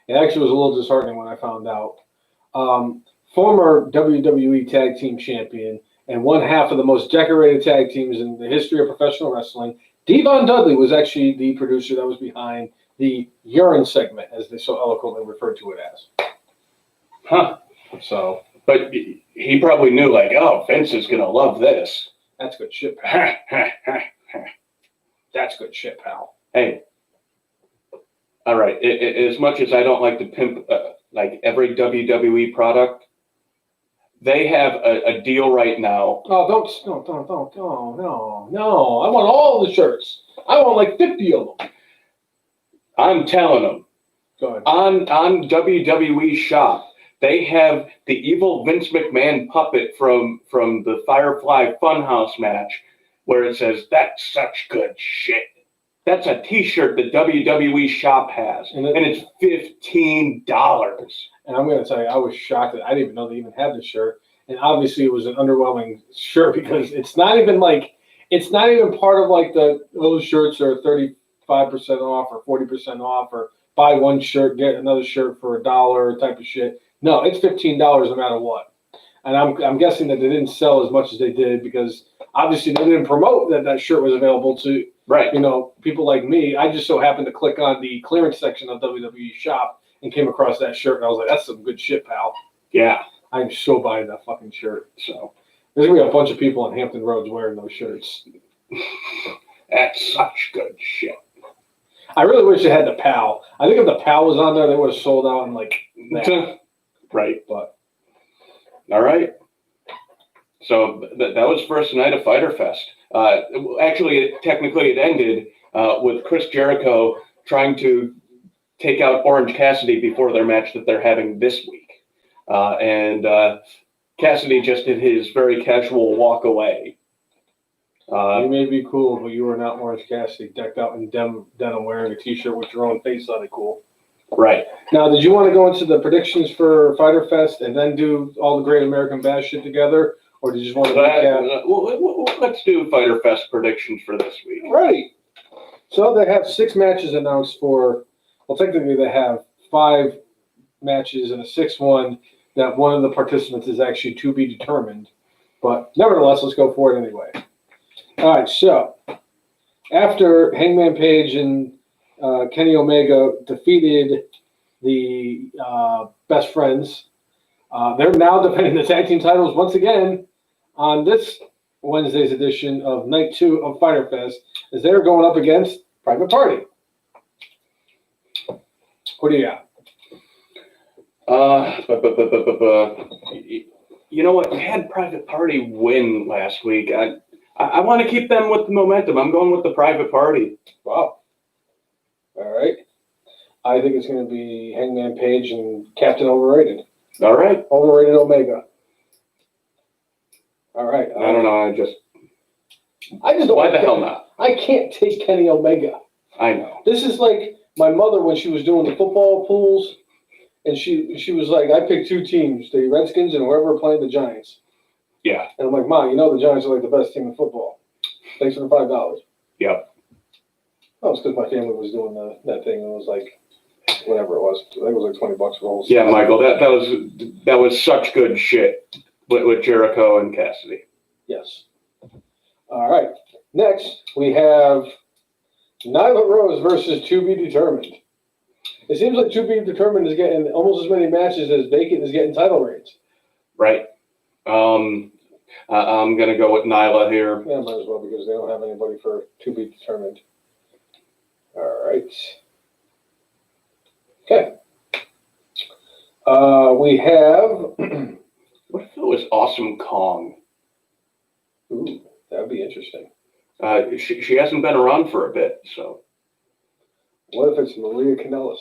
It actually was a little disheartening when I found out. Former WWE Tag Team Champion and one half of the most decorated tag teams in the history of professional wrestling, Devon Dudley was actually the producer that was behind the urine segment, as they so eloquently referred to it as. Huh. So, but he probably knew, like, oh, Vince is going to love this. That's good shit, pal. That's good shit, pal. Hey. All right. As much as I don't like to pimp like every WWE product, they have a deal right now. Oh, don't. No. I want all the shirts. I want like 50 of them. I'm telling them. Go ahead. On WWE Shop, they have the evil Vince McMahon puppet from the Firefly Funhouse match, where it says, "That's such good shit." That's a T-shirt that WWE Shop has, and it's $15. And I'm going to tell you, I was shocked that I didn't even know they even had this shirt. And obviously, it was an underwhelming shirt because it's not even part of like those shirts are 35% off or 40% off or buy one shirt, get another shirt for $1 type of shit. No, it's $15 no matter what. And I'm guessing that they didn't sell as much as they did because obviously they didn't promote that shirt was available to people like me. I just so happened to click on the clearance section of WWE Shop and came across that shirt, and I was like, "That's some good shit, pal." Yeah, I'm so buying that fucking shirt. So there's gonna be a bunch of people in Hampton Roads wearing those shirts. That's such good shit. I really wish it had the PAL. I think if the PAL was on there, they would have sold out in like that. Right. But all right. So that was first night of Fyter Fest. Actually, technically, it ended with Chris Jericho trying to take out Orange Cassidy before their match that they're having this week. And Cassidy just did his very casual walk away. You may be cool, but you are not Orange Cassidy, decked out in denim wearing a T-shirt with your own face on it. Cool. Right. Now, did you want to go into the predictions for Fyter Fest and then do all the Great American Bash shit together? Or did you just want to recap? Let's do Fyter Fest predictions for this week. Right. So they have 6 matches announced for, well, technically they have 5 matches and a 6th one that one of the participants is actually to be determined. But nevertheless, let's go for it anyway. All right, so after Hangman Page and Kenny Omega defeated the Best Friends, they're now defending the tag team titles once again on this Wednesday's edition of Night 2 of Fyter Fest, as they're going up against Private Party. What do you got? you know what? We had Private Party win last week. I want to keep them with the momentum. I'm going with the Private Party. Wow. All right. I think it's going to be Hangman Page and Captain Overrated. All right. Overrated Omega. All right. I don't know. I just don't. Why the hell not? I can't take Kenny Omega. I know. This is like my mother when she was doing the football pools, and she was like, I picked two teams, the Redskins and whoever playing the Giants. Yeah. And I'm like, Mom, you know the Giants are like the best team in football. Thanks for the $5. Yep. Oh, it's because my family was doing that thing, and it was like, whatever it was. I think it was like $20 for the whole Yeah, season. Michael, that was such good shit with Jericho and Cassidy. Yes. All right. Next, we have Nyla Rose versus To Be Determined. It seems like To Be Determined is getting almost as many matches as Vacant is getting title reigns. Right. I'm going to go with Nyla here. Yeah, might as well because they don't have anybody for To Be Determined. All right. Okay. We have... What if it was Awesome Kong? Ooh, that would be interesting. She hasn't been around for a bit, so. What if it's Maria Kanellis?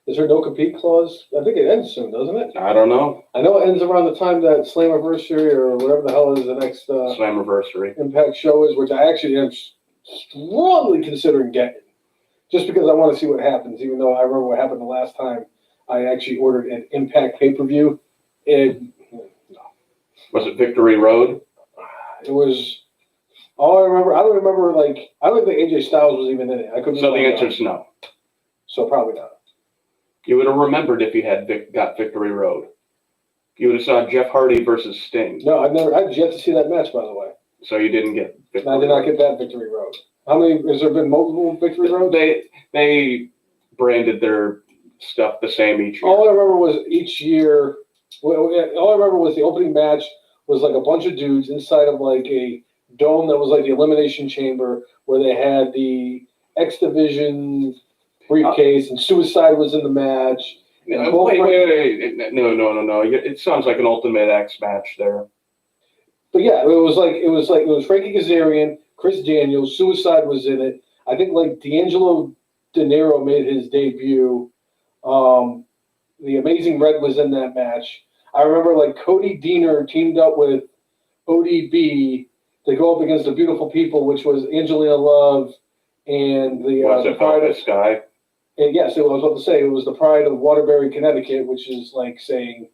Is there no compete clause? I think it ends soon, doesn't it? I don't know. I know it ends around the time that Slammiversary or whatever the hell is the next Slammiversary. Impact show is, which I actually am strongly considering getting. Just because I want to see what happens, even though I remember what happened the last time I actually ordered an Impact pay-per-view. Was it Victory Road? It was... All I remember, I don't remember, like, I don't think AJ Styles was even in it. I couldn't. So the answer is no. So probably not. You would have remembered if you had got Victory Road. You would have saw Jeff Hardy versus Sting. No, I've yet to see that match, by the way. So you didn't get Victory I did not get that Victory Road. How many, has there been multiple Victory Roads? They branded their stuff the same each year. All I remember was each year, all I remember was the opening match was like a bunch of dudes inside of like a dome that was like the Elimination Chamber where they had the X Division briefcase and Suicide was in the match. Wait. No. It sounds like an Ultimate X match there. But yeah, it was Frankie Kazarian, Chris Daniels, Suicide was in it. I think like D'Angelo De Niro made his debut. The Amazing Red was in that match. I remember like Cody Deaner teamed up with ODB to go up against the Beautiful People, which was Angelina Love and the Pride of Sky. And yes, I was about to say it was the Pride of Waterbury, Connecticut, which is like saying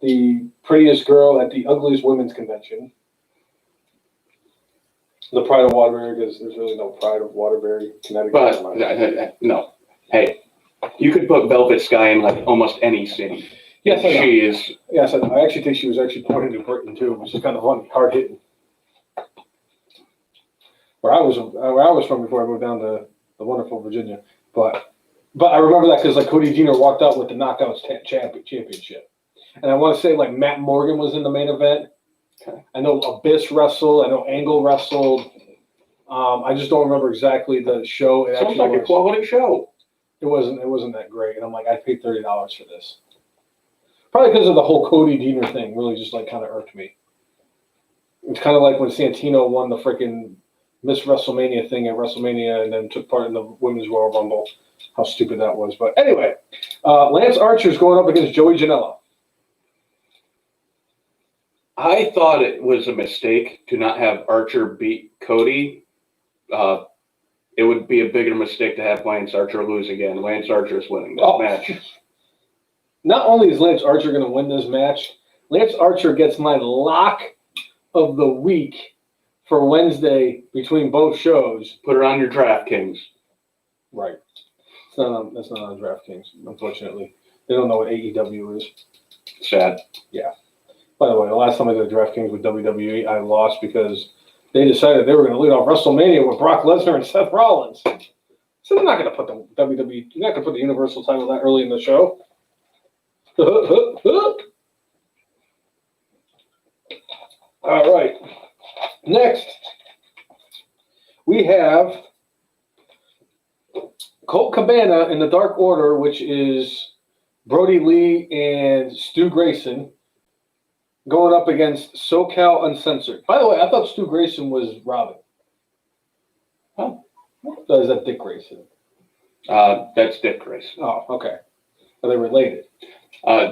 the prettiest girl at the ugliest women's convention. The Pride of Waterbury, because there's really no Pride of Waterbury, Connecticut. But no, hey, you could put Velvet Sky in like almost any city. Yes, I know. She is. Yes, I actually think she was actually born in New Britain too, which is kind of funny, hard hitting. Where I was from before I moved down to the wonderful Virginia, but I remember that because like Cody Deaner walked out with the Knockouts championship, and I want to say like Matt Morgan was in the main event. Okay. I know Abyss wrestled. I know Angle wrestled. I just don't remember exactly the show. It Sounds like a quality show. It wasn't that great, and I'm like, I paid $30 for this. Probably because of the whole Cody Deaner thing. Really, just like kind of irked me. It's kind of like when Santino won the freaking Miss WrestleMania thing at WrestleMania, and then took part in the Women's Royal Rumble. How stupid that was. But anyway, Lance Archer's going up against Joey Janela. I thought it was a mistake to not have Archer beat Cody. It would be a bigger mistake to have Lance Archer lose again. Lance Archer is winning this match. Not only is Lance Archer going to win this match, Lance Archer gets my lock of the week for Wednesday between both shows. Put her on your DraftKings. Right. That's not on DraftKings, unfortunately. They don't know what AEW is. Sad. Yeah. By the way, the last time I did DraftKings with WWE, I lost because they decided they were going to lead off WrestleMania with Brock Lesnar and Seth Rollins. So they're not going to put the WWE, you're not going to put the Universal title that early in the show. All right. Next, we have Colt Cabana in the Dark Order, which is Brody Lee and Stu Grayson, going up against SoCal Uncensored. By the way, I thought Stu Grayson was Robin. Oh. So is that Dick Grayson? That's Dick Grayson. Oh, okay. Are they related?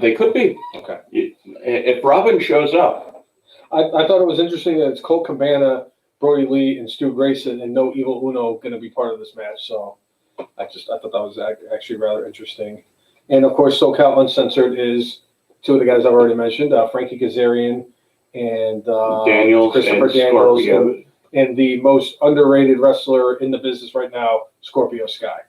They could be. Okay. If Robin shows up. I thought it was interesting that it's Colt Cabana, Brody Lee, and Stu Grayson, and no Evil Uno going to be part of this match. So I thought that was actually rather interesting. And of course, SoCal Uncensored is two of the guys I've already mentioned, Frankie Kazarian and Daniels Christopher and Daniels, Scorpio. and the most underrated wrestler in the business right now, Scorpio Sky.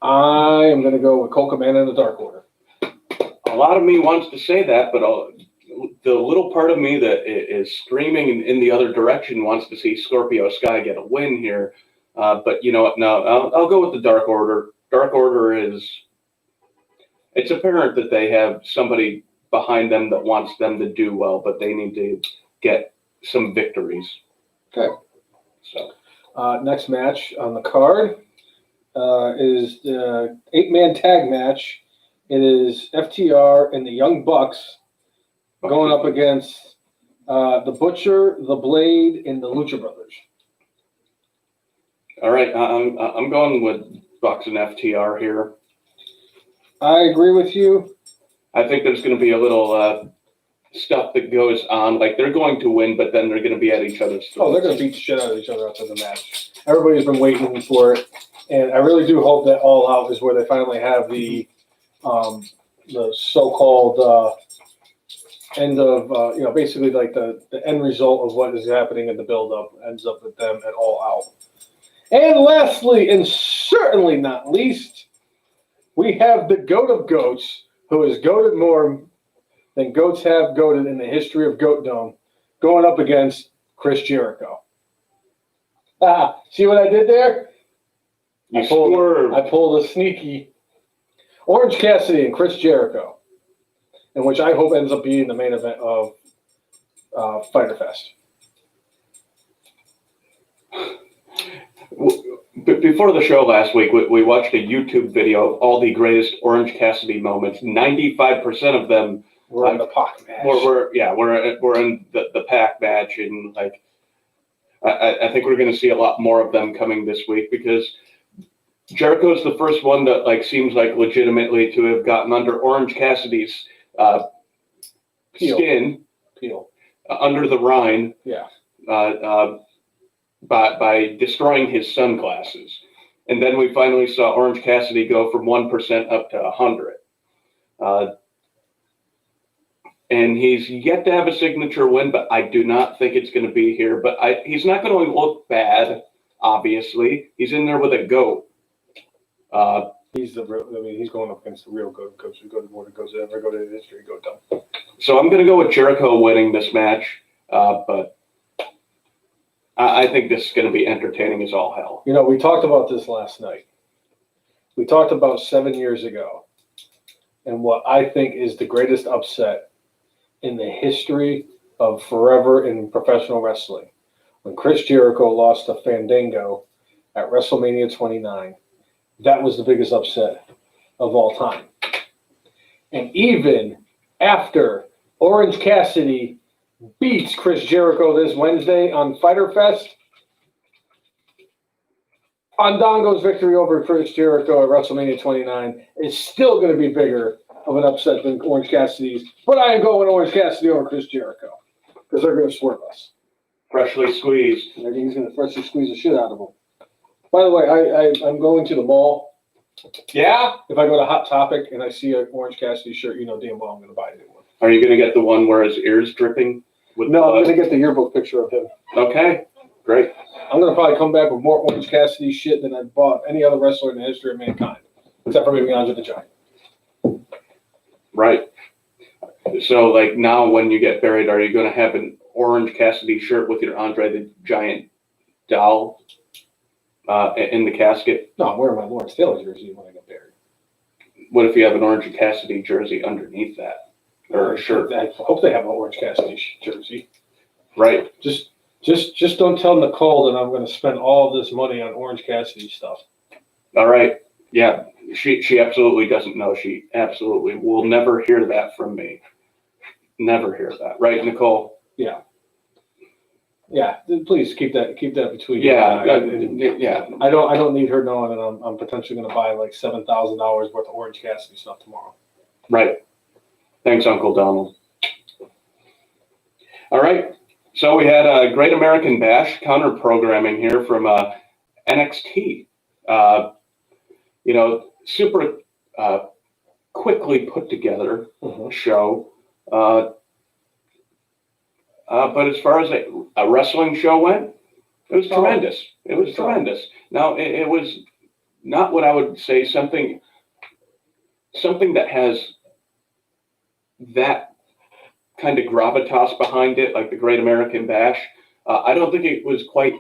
I am going to go with Colt Cabana in the Dark Order. A lot of me wants to say that, but the little part of me that is screaming in the other direction wants to see Scorpio Sky get a win here. But you know what? No, I'll go with the Dark Order. Dark Order it's apparent that they have somebody behind them that wants them to do well, but they need to get some victories. Okay. So next match on the card is the 8-man tag match. It is FTR and the Young Bucks going up against the Butcher, the Blade, and the Lucha Brothers. All right, I'm going with Bucks and FTR here. I agree with you. I think there's going to be a little stuff that goes on. Like they're going to win, but then they're going to be at each other's throats. Oh, they're going to beat the shit out of each other after the match. Everybody's been waiting for it, and I really do hope that All Out is where they finally have the so-called end of, basically like the end result of what is happening in the build-up ends up with them at All Out. And lastly, and certainly not least, we have the GOAT of GOATs, who has goated more than goats have goated in the history of Goatdom, going up against Chris Jericho. See what I did there? I pulled a sneaky Orange Cassidy and Chris Jericho, in which I hope ends up being the main event of Fyter Fest. Before the show last week, we watched a YouTube video of all the greatest Orange Cassidy moments. 95% of them were in the Pac match. We're in the Pac match, and like I think we're going to see a lot more of them coming this week because Jericho's the first one that like seems like legitimately to have gotten under Orange Cassidy's skin, under the rind. Yeah. By destroying his sunglasses. And then we finally saw Orange Cassidy go from 1% up to 100. And he's yet to have a signature win, but I do not think it's going to be here. But he's not going to look bad, obviously. He's in there with a GOAT. He's going up against the real GOAT. Goes more than goes ever go to history. Go dumb. So I'm going to go with Jericho winning this match, but I think this is going to be entertaining as all hell. You know, we talked about this last night. We talked about 7 years ago and what I think is the greatest upset in the history of forever in professional wrestling. When Chris Jericho lost to Fandango at WrestleMania 29, that was the biggest upset of all time. And even after Orange Cassidy beats Chris Jericho this Wednesday on Fyter Fest, Fandango's victory over Chris Jericho at WrestleMania 29 is still going to be bigger of an upset than Orange Cassidy's. But I am going Orange Cassidy over Chris Jericho because they're going to swerve us. Freshly squeezed. I think he's going to freshly squeeze the shit out of them. By the way, I'm going to the mall. Yeah? If I go to Hot Topic and I see an Orange Cassidy shirt, you know damn well I'm going to buy a new one. Are you going to get the one where his ear's dripping? No, I'm going to get the yearbook picture of him. Okay, great. I'm going to probably come back with more Orange Cassidy shit than I've bought any other wrestler in the history of mankind, except for maybe Andre the Giant. Right. So, like, now when you get buried, are you going to have an Orange Cassidy shirt with your Andre the Giant doll in the casket? No, I'm wearing my Lawrence Taylor jersey when I get buried. What if you have an Orange Cassidy jersey underneath that? Or a shirt? I hope they have an Orange Cassidy jersey. Right. Just don't tell Nicole that I'm going to spend all this money on Orange Cassidy stuff. All right. Yeah. She absolutely doesn't know. She absolutely will never hear that from me. never hear that, right, Nicole? Yeah. Yeah, please keep that between you Yeah, and I. yeah. I don't need her knowing that I'm potentially going to buy like $7,000 worth of Orange Cassidy stuff tomorrow. Right. Thanks, Uncle Donald. All right. So we had a Great American Bash counter programming here from NXT. Super quickly put together show. But as far as a wrestling show went, it was tremendous. It was tremendous. Now, it was not what I would say something that has that kind of gravitas behind it, like the Great American Bash. I don't think it was quite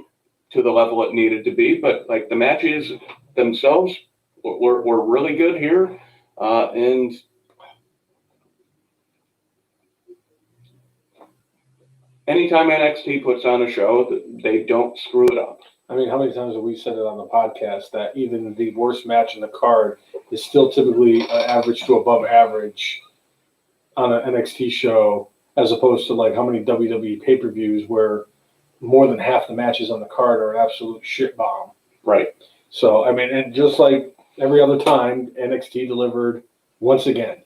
to the level it needed to be, but like the matches themselves were really good here. And anytime NXT puts on a show, they don't screw it up. I mean, how many times have we said it on the podcast that even the worst match in the card is still typically average to above average on an NXT show, as opposed to like how many WWE pay-per-views where more than half the matches on the card are an absolute shit bomb. Right. So, I mean, and just like every other time, NXT delivered once again.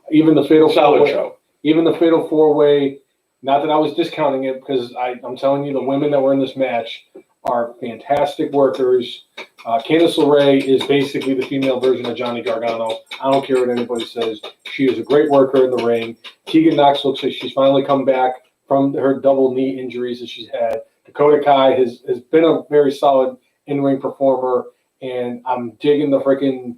Even the Fatal Solid show. Even the Fatal 4-Way, not that I was discounting it, because I'm telling you, the women that were in this match are fantastic workers. Candice LeRae is basically the female version of Johnny Gargano. I don't care what anybody says. She is a great worker in the ring. Tegan Nox looks like she's finally come back from her double knee injuries that she's had. Dakota Kai has been a very solid in-ring performer, and I'm digging the freaking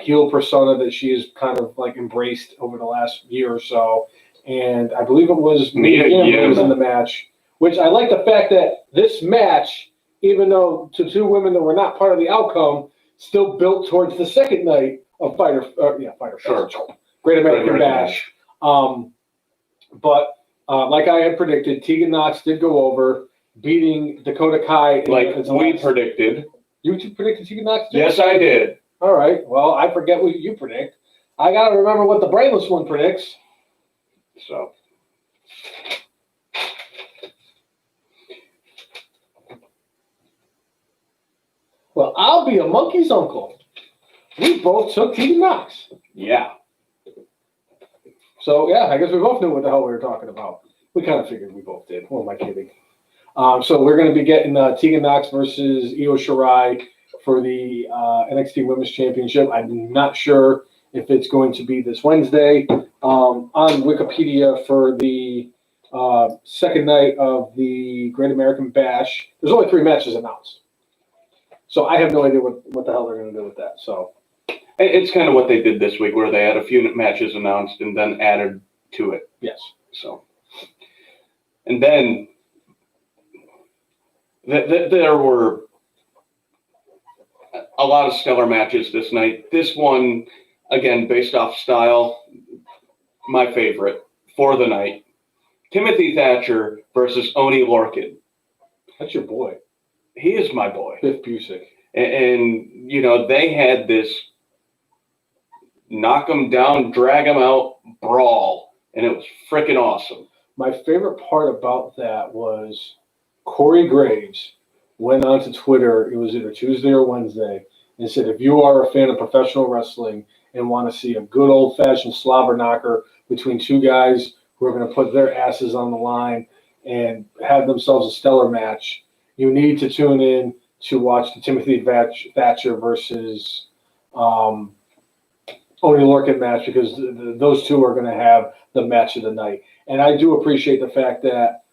heel persona that she has kind of like embraced over the last year or so. And I believe it was Mia Yim was in the match, which I like the fact that this match, even though to two women that were not part of the outcome, still built towards the second night of Fyter Fest. Sure. Great American Bash. But like I had predicted, Tegan Nox did go over, beating Dakota Kai. Like we predicted. You predicted Tegan Nox? Yes, I did. All right. Well, I forget what you predict. I got to remember what the brainless one predicts. So. Well, I'll be a monkey's uncle. We both took Tegan Nox. Yeah. So, yeah, I guess we both knew what the hell we were talking about. We kind of figured we both did. Who am I kidding? So we're going to be getting Tegan Nox versus Io Shirai for the NXT Women's Championship. I'm not sure if it's going to be this Wednesday. On Wikipedia for the second night of the Great American Bash, there's only 3 matches announced. So I have no idea what the hell they're going to do with that. So it's kind of what they did this week, where they had a few matches announced and then added to it. Yes. So, and then there were a lot of stellar matches this night. This one, again, based off style, my favorite for the night. Timothy Thatcher versus Oney Lorcan. That's your boy. He is my boy. Biff Busick. And they had this knock him down, drag him out brawl, and it was freaking awesome. My favorite part about that was Corey Graves went onto Twitter, it was either Tuesday or Wednesday, and said, if you are a fan of professional wrestling and want to see a good old-fashioned slobber knocker between two guys who are going to put their asses on the line and have themselves a stellar match, you need to tune in to watch the Timothy Thatcher versus Oney Lorcan match, because those two are going to have the match of the night. And I do appreciate the fact that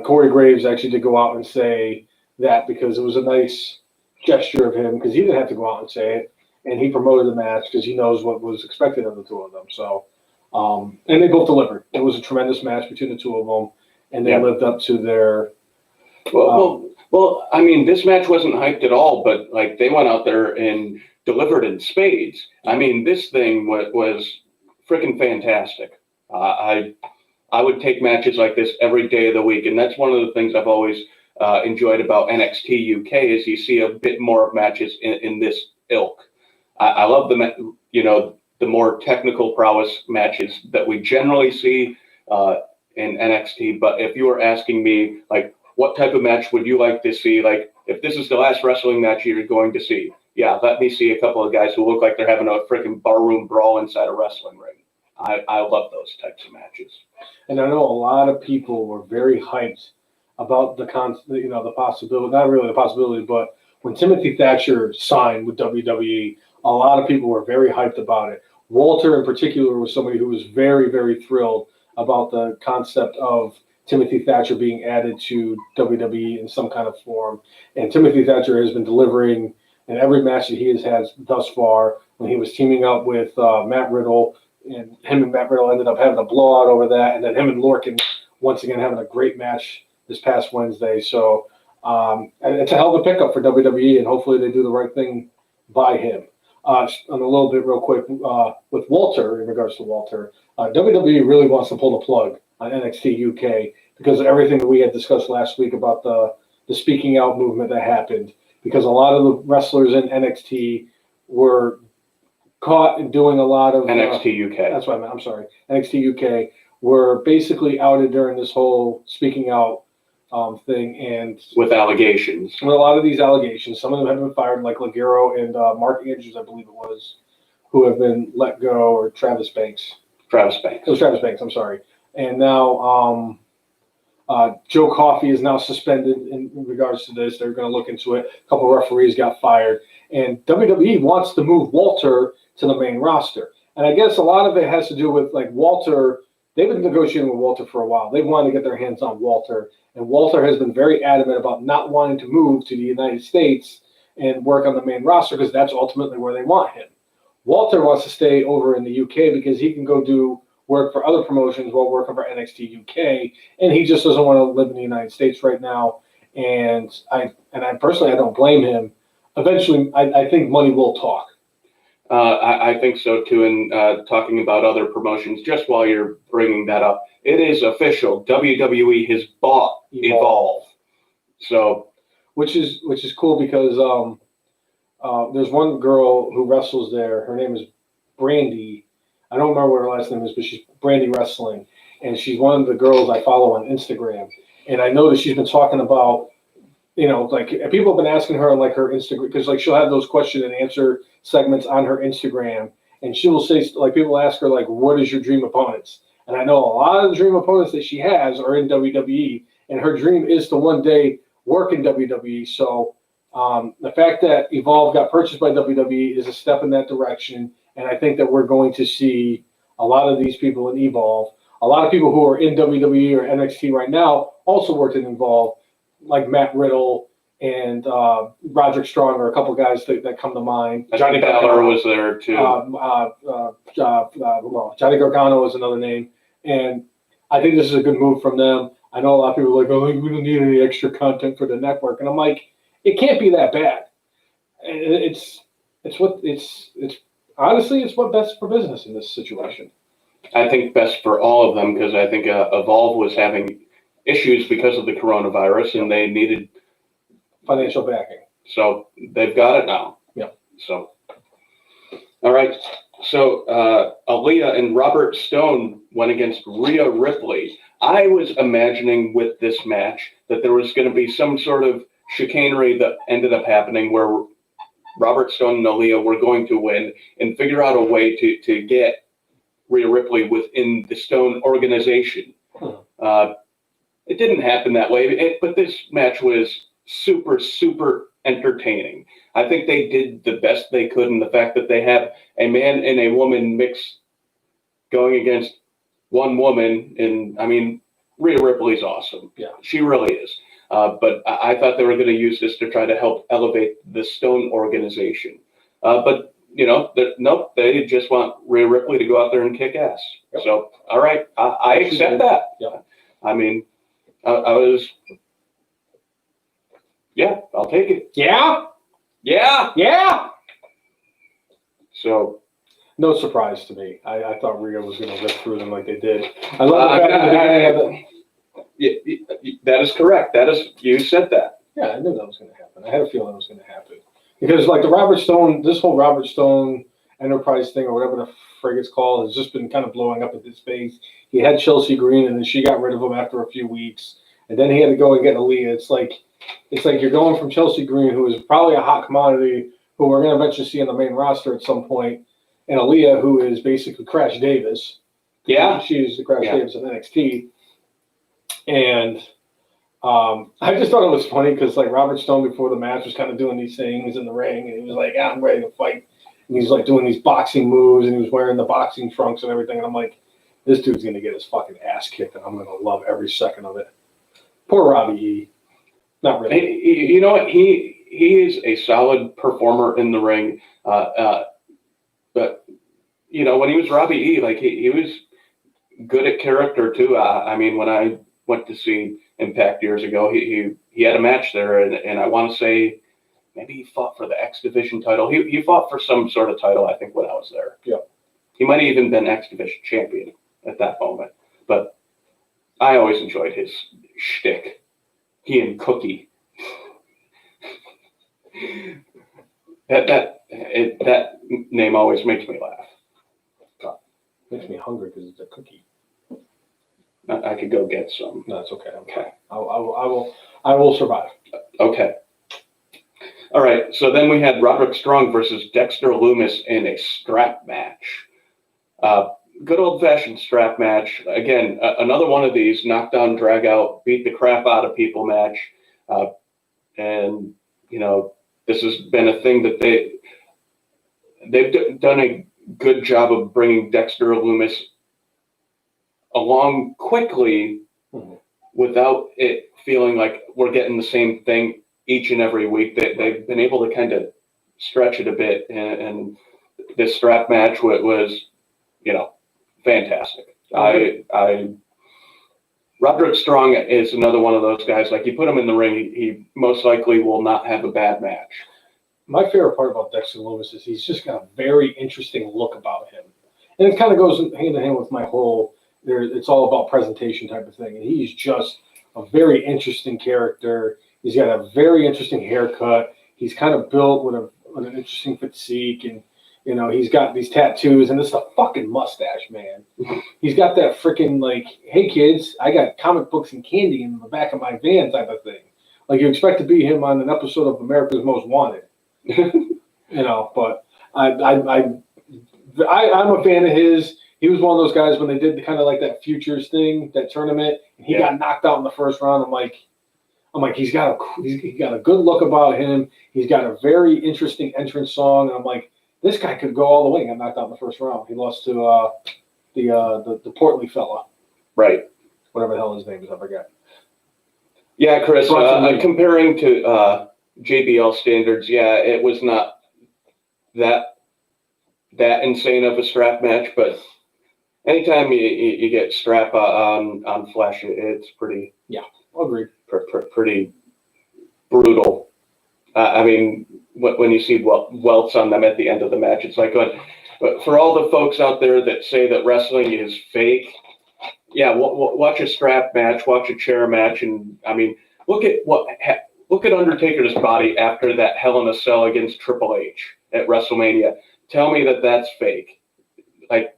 Corey Graves actually did go out and say that, because it was a nice gesture of him, because he didn't have to go out and say it, and he promoted the match because he knows what was expected of the two of them. So, and they both delivered. It was a tremendous match between the two of them, and they lived up to their. Well, I mean, this match wasn't hyped at all, but like they went out there and delivered in spades. I mean, this thing was freaking fantastic. I would take matches like this every day of the week, and that's one of the things I've always enjoyed about NXT UK is you see a bit more of matches in this ilk. I love the the more technical prowess matches that we generally see in NXT. But if you were asking me, like, what type of match would you like to see? Like, if this is the last wrestling match you're going to see, yeah, let me see a couple of guys who look like they're having a freaking barroom brawl inside a wrestling ring. I love those types of matches. And I know a lot of people were very hyped about the possibility, not really the possibility, but when Timothy Thatcher signed with WWE, a lot of people were very hyped about it. Walter in particular was somebody who was very, very thrilled about the concept of Timothy Thatcher being added to WWE in some kind of form. And Timothy Thatcher has been delivering in every match that he has had thus far. When he was teaming up with Matt Riddle, and him and Matt Riddle ended up having a blowout over that, and then him and Lorcan once again having a great match this past Wednesday. So it's a hell of a pickup for WWE, and hopefully they do the right thing by him. On a little bit real quick, with Walter, in regards to Walter, WWE really wants to pull the plug on NXT UK because of everything that we had discussed last week about the speaking out movement that happened, because a lot of the wrestlers in NXT were caught in doing a lot of NXT UK. That's what I meant. I'm sorry. NXT UK were basically outed during this whole speaking out thing, and with allegations. With a lot of these allegations, some of them have been fired, like Ligero and Mark Andrews, I believe it was, who have been let go, or Travis Banks. It was Travis Banks. I'm sorry. And now Joe Coffey is now suspended in regards to this. They're going to look into it. A couple of referees got fired, and WWE wants to move Walter to the main roster. And I guess a lot of it has to do with, like, Walter. They've been negotiating with Walter for a while. They wanted to get their hands on Walter, and Walter has been very adamant about not wanting to move to the United States and work on the main roster, because that's ultimately where they want him. Walter wants to stay over in the UK because he can go do work for other promotions while working for NXT UK, and he just doesn't want to live in the United States right now. And I personally, I don't blame him. Eventually, I think money will talk. I think so too. And talking about other promotions, just while you're bringing that up, it is official. WWE has bought Evolve. So, which is cool, because there's one girl who wrestles there. Her name is Brandy. I don't remember what her last name is, but she's Brandy Wrestling, and she's one of the girls I follow on Instagram. And I know that she's been talking about, like, people have been asking her, like, her Instagram, because, like, she'll have those question and answer segments on her Instagram, and she will say, like, people ask her, like, what is your dream opponents? And I know a lot of the dream opponents that she has are in WWE, and her dream is to one day work in WWE. So the fact that Evolve got purchased by WWE is a step in that direction, and I think that we're going to see a lot of these people in Evolve. A lot of people who are in WWE or NXT right now also worked in Evolve, like Matt Riddle and Roderick Strong are a couple guys that come to mind. Johnny Balor was there too. Johnny Gargano is another name, and I think this is a good move from them. I know a lot of people are like, oh, we don't need any extra content for the network, and I'm like, it can't be that bad. It's honestly, it's what best for business in this situation. I think best for all of them, because I think Evolve was having issues because of the coronavirus, and they needed financial backing. So they've got it now. Yeah. So, all right. So Aaliyah and Robert Stone went against Rhea Ripley. I was imagining with this match that there was going to be some sort of chicanery that ended up happening where Robert Stone and Aaliyah were going to win and figure out a way to get Rhea Ripley within the Stone organization. It didn't happen that way, but this match was super, super entertaining. I think they did the best they could in the fact that they have a man and a woman mix going against one woman. And I mean, Rhea Ripley's awesome. Yeah, she really is. But I thought they were going to use this to try to help elevate the Stone organization. But nope, they just want Rhea Ripley to go out there and kick ass. Yep. So, all right, I accept that. Yep. I mean, I was, yeah, I'll take it. Yeah. So, no surprise to me. I thought Rhea was going to rip through them like they did. I love the fact that is correct. You said that. Yeah, I knew that was going to happen. I had a feeling it was going to happen. Because, like, this whole Robert Stone Enterprise thing or whatever the frig it's called has just been kind of blowing up at his face. He had Chelsea Green, and then she got rid of him after a few weeks, and then he had to go and get Aaliyah. It's like you're going from Chelsea Green, who is probably a hot commodity, who we're going to eventually see on the main roster at some point, and Aaliyah, who is basically Crash Davis. Yeah, she is the Crash Davis of NXT, and I just thought it was funny because like Robert Stone before the match was kind of doing these things in the ring, and he was like, "I'm ready to fight," and he's like doing these boxing moves, and he was wearing the boxing trunks and everything, and I'm like, this dude's going to get his fucking ass kicked, and I'm going to love every second of it. Poor Robbie E. Not really. You know what? He is a solid performer in the ring, but you know, when he was Robbie E, like he was good at character too. I mean, when I went to see Impact years ago, he had a match there, and I want to say maybe he fought for the X Division title. He fought for some sort of title, I think, when I was there. Yeah. He might have even been X Division champion at that moment, but I always enjoyed his shtick. He and Cookie. that name always makes me laugh. God, makes me hungry because it's a cookie. I could go get some. No, it's okay. Okay. I will survive. Okay. All right. So then we had Roderick Strong versus Dexter Lumis in a strap match. Good old-fashioned strap match. Again, another one of these knockdown, drag out, beat the crap out of people match. And, you know, this has been a thing that they've done a good job of bringing Dexter Lumis along quickly without it feeling like we're getting the same thing each and every week. They've been able to kind of stretch it a bit. And this strap match was, you know, fantastic. Roderick Strong is another one of those guys. Like, you put him in the ring, he most likely will not have a bad match. My favorite part about Dexter Lumis is he's just got a very interesting look about him, and it kind of goes hand in hand with my whole it's all about presentation type of thing. And he's just a very interesting character. He's got a very interesting haircut. He's kind of built with an interesting physique, and you know, he's got these tattoos, and it's a fucking mustache, man. He's got that freaking, like, hey kids, I got comic books and candy in the back of my van type of thing. Like, you expect to be him on an episode of America's Most Wanted. You know, but I'm a fan of his. He was one of those guys when they did kind of like that Futures thing, that tournament, and he got knocked out in the first round. I'm like, he's got a good look about him. He's got a very interesting entrance song, and I'm like, this guy could go all the way and got knocked out in the first round. He lost to the portly fella. Right. Whatever the hell his name is, I forget. Yeah, Chris, comparing to JBL standards, yeah, it was not that insane of a strap match, but anytime you get strap on Flash, it's pretty... Yeah, agreed. Pretty brutal. I mean, when you see welts on them at the end of the match, it's like going. But for all the folks out there that say that wrestling is fake, yeah, watch a strap match, watch a chair match, and I mean, look at Undertaker's body after that Hell in a Cell against Triple H at WrestleMania. Tell me that that's fake. Like,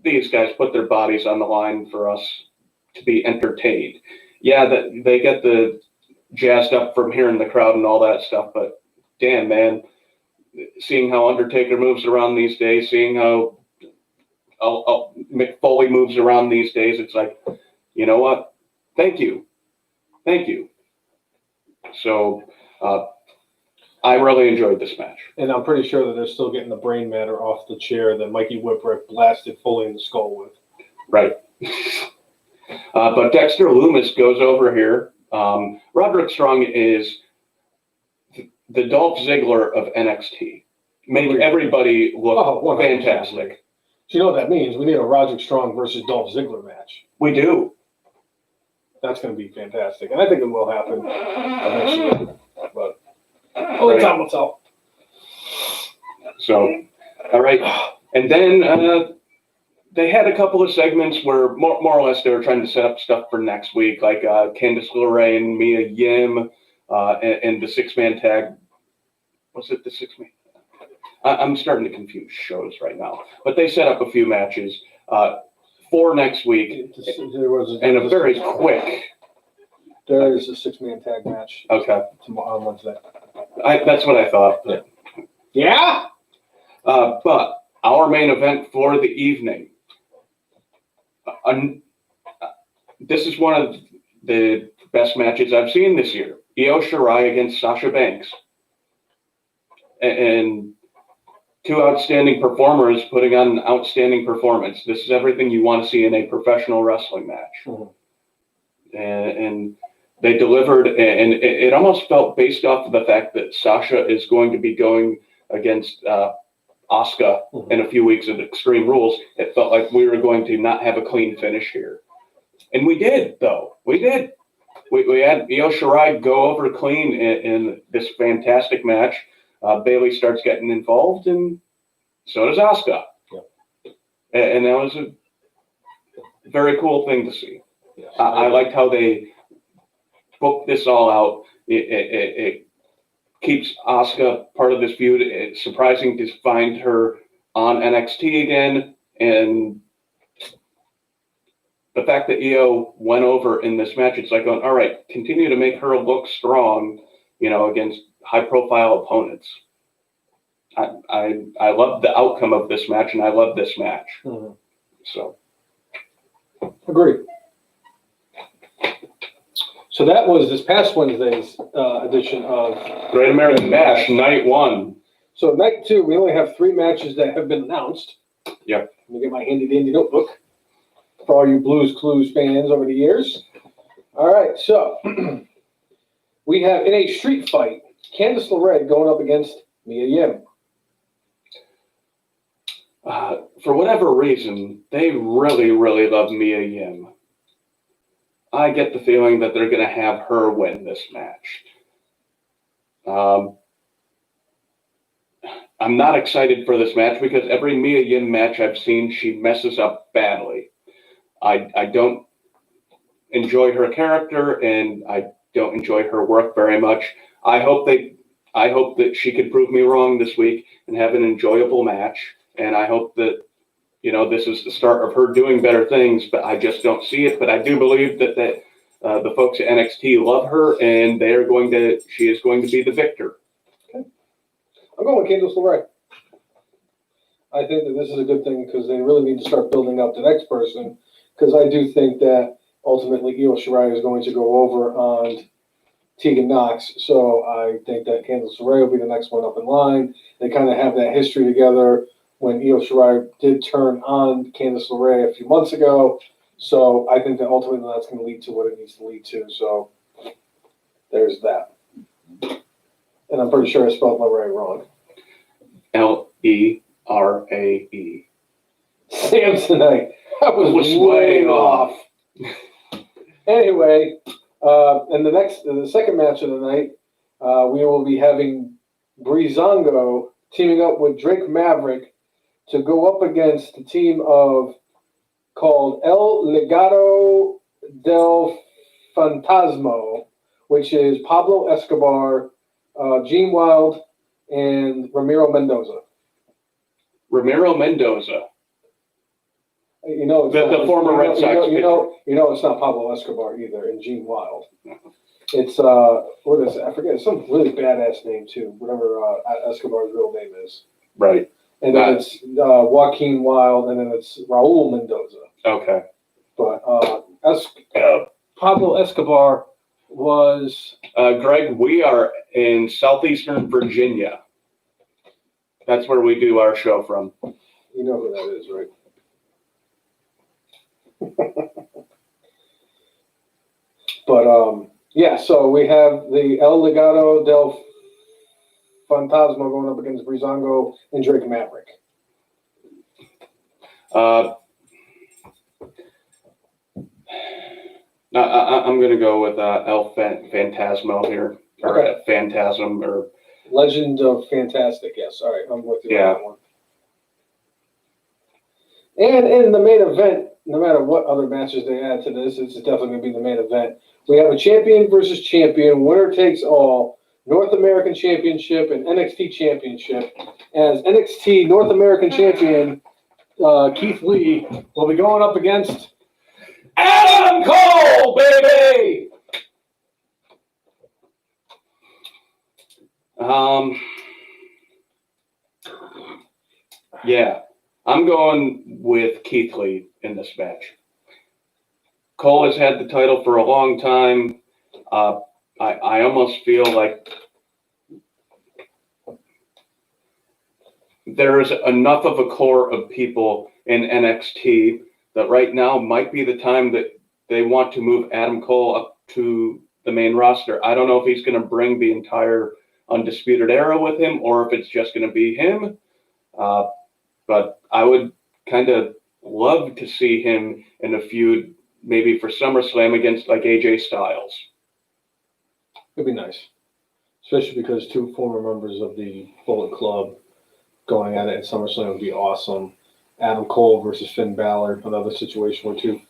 these guys put their bodies on the line for us to be entertained. Yeah, that they get the jazzed up from hearing the crowd and all that stuff, but damn, man, seeing how Undertaker moves around these days, seeing how Mick Foley moves around these days, it's like, you know what? Thank you. So I really enjoyed this match. And I'm pretty sure that they're still getting the brain matter off the chair that Mikey Whipwreck blasted Foley in the skull with. Right. But Dexter Lumis goes over here. Roderick Strong is the Dolph Ziggler of NXT. Make everybody look fantastic. So you know what that means? We need a Roderick Strong versus Dolph Ziggler match. We do. That's going to be fantastic. And I think it will happen eventually. But only time will tell. So, all right. And then they had a couple of segments where more or less they were trying to set up stuff for next week, like Candice LeRae, Mia Yim, and the six-man tag. Was it the six-man? I'm starting to confuse shows right now. But they set up a few matches for next week, and a very quick. There is a 6-man tag match. Okay. Tomorrow on Wednesday. That's what I thought. Yeah. But our main event for the evening. This is one of the best matches I've seen this year. Io Shirai against Sasha Banks. And two outstanding performers putting on an outstanding performance. This is everything you want to see in a professional wrestling match. Mm-hmm. And they delivered, and it almost felt based off of the fact that Sasha is going to be going against Asuka in a few weeks at Extreme Rules. It felt like we were going to not have a clean finish here. And we did, though. We did. We had Io Shirai go over clean in this fantastic match. Bayley starts getting involved, and so does Asuka. Yep. And that was a very cool thing to see. Yes. I liked how they booked this all out. It keeps Asuka part of this feud. It's surprising to find her on NXT again, and the fact that Io went over in this match, it's like going, all right, continue to make her look strong, against high-profile opponents. I love the outcome of this match, and I love this match. Mm-hmm. So, agree. So that was this past Wednesday's edition of Great American Bash, Night 1. So Night 2, we only have 3 matches that have been announced. Yep. Let me get my handy-dandy notebook for all you Blues Clues fans over the years. All right, so we have in a street fight, Candice LeRae going up against Mia Yim. For whatever reason, they really, really love Mia Yim. I get the feeling that they're going to have her win this match. I'm not excited for this match because every Mia Yim match I've seen, she messes up badly. I don't enjoy her character, and I don't enjoy her work very much. I hope that she can prove me wrong this week and have an enjoyable match. And I hope that, this is the start of her doing better things, but I just don't see it. But I do believe that the folks at NXT love her, and she is going to be the victor. Okay. I'm going with Candice LeRae. I think that this is a good thing because they really need to start building up the next person, because I do think that ultimately Io Shirai is going to go over on Tegan Knox. So I think that Candice LeRae will be the next one up in line. They kind of have that history together when Io Shirai did turn on Candice LeRae a few months ago. So I think that ultimately that's going to lead to what it needs to lead to. So there's that. And I'm pretty sure I spelled LeRae wrong. L-E-R-A-E. Samsonite. I was way off. Anyway, and the second match of the night, we will be having Breezango teaming up with Drake Maverick to go up against the team called El Legado del Fantasma, which is Pablo Escobar, Gene Wilde, and Ramiro Mendoza. Ramiro Mendoza. The former Red Sox pitcher. It's not Pablo Escobar either, and Gene Wilde. It's what is it? I forget. It's some really badass name too. Whatever Escobar's real name is. Right. And then it's Joaquin Wilde, and then it's Raul Mendoza. Okay. But Pablo Escobar was. Greg, we are in southeastern Virginia. That's where we do our show from. You know who that is, right? But yeah, so we have the El Legado del Fantasma going up against Breezango and Drake Maverick. I'm going to go with El Fantasma here, or okay. Phantasm, or Legend of Fantastic. Yes, all right, I'm with you on that one. And in the main event, no matter what other matches they add to this, it's definitely going to be the main event. We have a champion versus champion, winner takes all, North American Championship and NXT Championship. As NXT North American Champion, Keith Lee will be going up against Adam Cole, baby! Yeah, I'm going with Keith Lee in this match. Cole has had the title for a long time. I almost feel like there is enough of a core of people in NXT that right now might be the time that they want to move Adam Cole up to the main roster. I don't know if he's going to bring the entire Undisputed Era with him or if it's just going to be him. But I would kind of love to see him in a feud, maybe for SummerSlam against like AJ Styles. It'd be nice, especially because two former members of the Bullet Club going at it in SummerSlam would be awesome. Adam Cole versus Finn Balor, another situation where two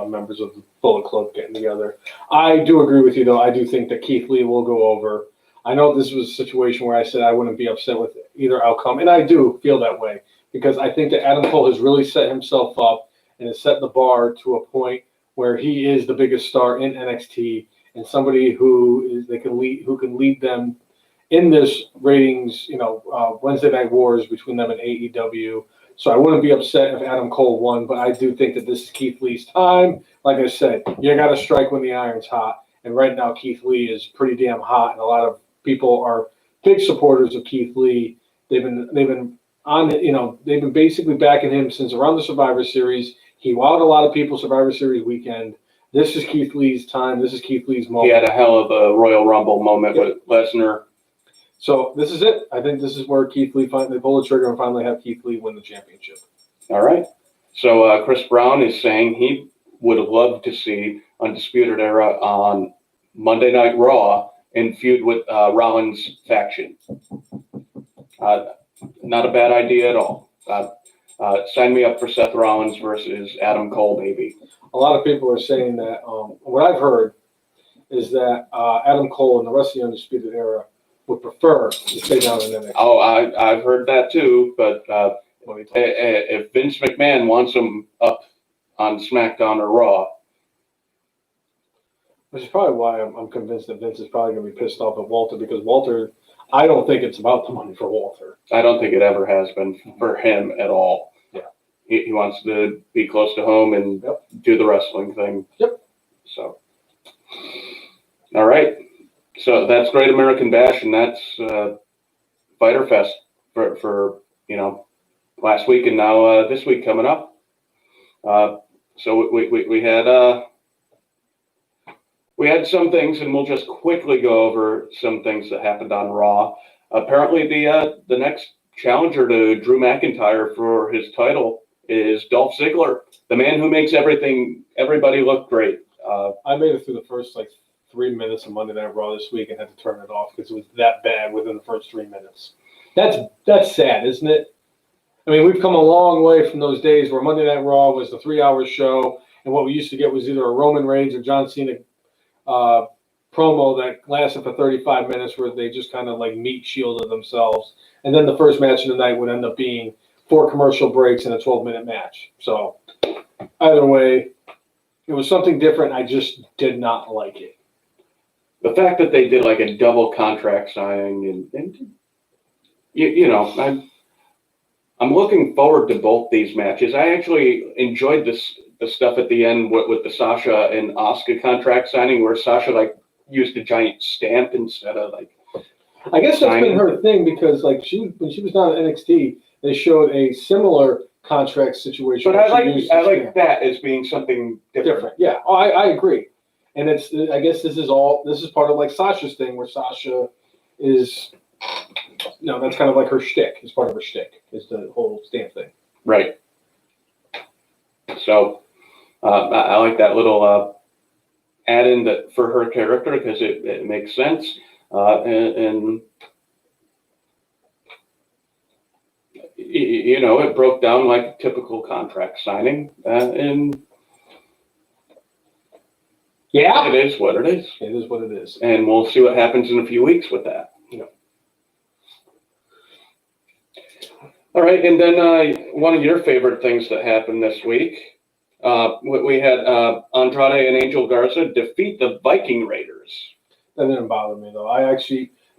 members of the Bullet Club getting together. I do agree with you, though. I do think that Keith Lee will go over. I know this was a situation where I said I wouldn't be upset with either outcome, and I do feel that way because I think that Adam Cole has really set himself up and has set the bar to a point where he is the biggest star in NXT and somebody who can lead them in this ratings, Wednesday Night Wars between them and AEW. So I wouldn't be upset if Adam Cole won, but I do think that this is Keith Lee's time. Like I said, you got to strike when the iron's hot, and right now Keith Lee is pretty damn hot, and a lot of people are big supporters of Keith Lee. They've been basically backing him since around the Survivor Series. He wowed a lot of people Survivor Series weekend. This is Keith Lee's time. This is Keith Lee's moment. He had a hell of a Royal Rumble moment with Lesnar. So this is it. I think this is where Keith Lee finally pull the trigger and finally have Keith Lee win the championship. All right. So Chris Brown is saying he would love to see Undisputed Era on Monday Night Raw in feud with Rollins faction. Not a bad idea at all. Sign me up for Seth Rollins versus Adam Cole, baby. A lot of people are saying that what I've heard is that Adam Cole and the rest of the Undisputed Era would prefer to stay down in NXT. Oh, I've heard that too, but if Vince McMahon wants him up on SmackDown or Raw. Which is probably why I'm convinced that Vince is probably going to be pissed off at Walter, because Walter, I don't think it's about the money for Walter. I don't think it ever has been for him at all. Yeah. He wants to be close to home and do the wrestling thing. Yep. So, all right. So that's Great American Bash, and that's Fyter Fest for last week and now this week coming up. So we had some things, and we'll just quickly go over some things that happened on Raw. Apparently, the next challenger to Drew McIntyre for his title is Dolph Ziggler, the man who makes everybody look great. I made it through the first 3 minutes of Monday Night Raw this week and had to turn it off because it was that bad within the first 3 minutes. That's sad, isn't it? I mean, we've come a long way from those days where Monday Night Raw was the 3-hour show, and what we used to get was either a Roman Reigns or John Cena promo that lasted for 35 minutes where they just kind of meat shielded themselves. And then the first match of the night would end up being 4 commercial breaks and a 12-minute match. So either way, it was something different. I just did not like it. The fact that they did a double contract signing and I'm looking forward to both these matches. I actually enjoyed the stuff at the end with the Sasha and Asuka contract signing where Sasha used a giant stamp instead of I guess that's been her thing because when she was down at NXT, they showed a similar contract situation. But I like that as being something different. Yeah, I agree. And I guess this is part of Sasha's thing where Sasha is, that's kind of her shtick. It's part of her shtick is the whole stamp thing. Right. So I like that little add-in for her character because it makes sense. And it broke down like a typical contract signing. And yeah, it is what it is. It is what it is. And we'll see what happens in a few weeks with that. All right, and then one of your favorite things that happened this week, we had Andrade and Angel Garza defeat the Viking Raiders. That didn't bother me though.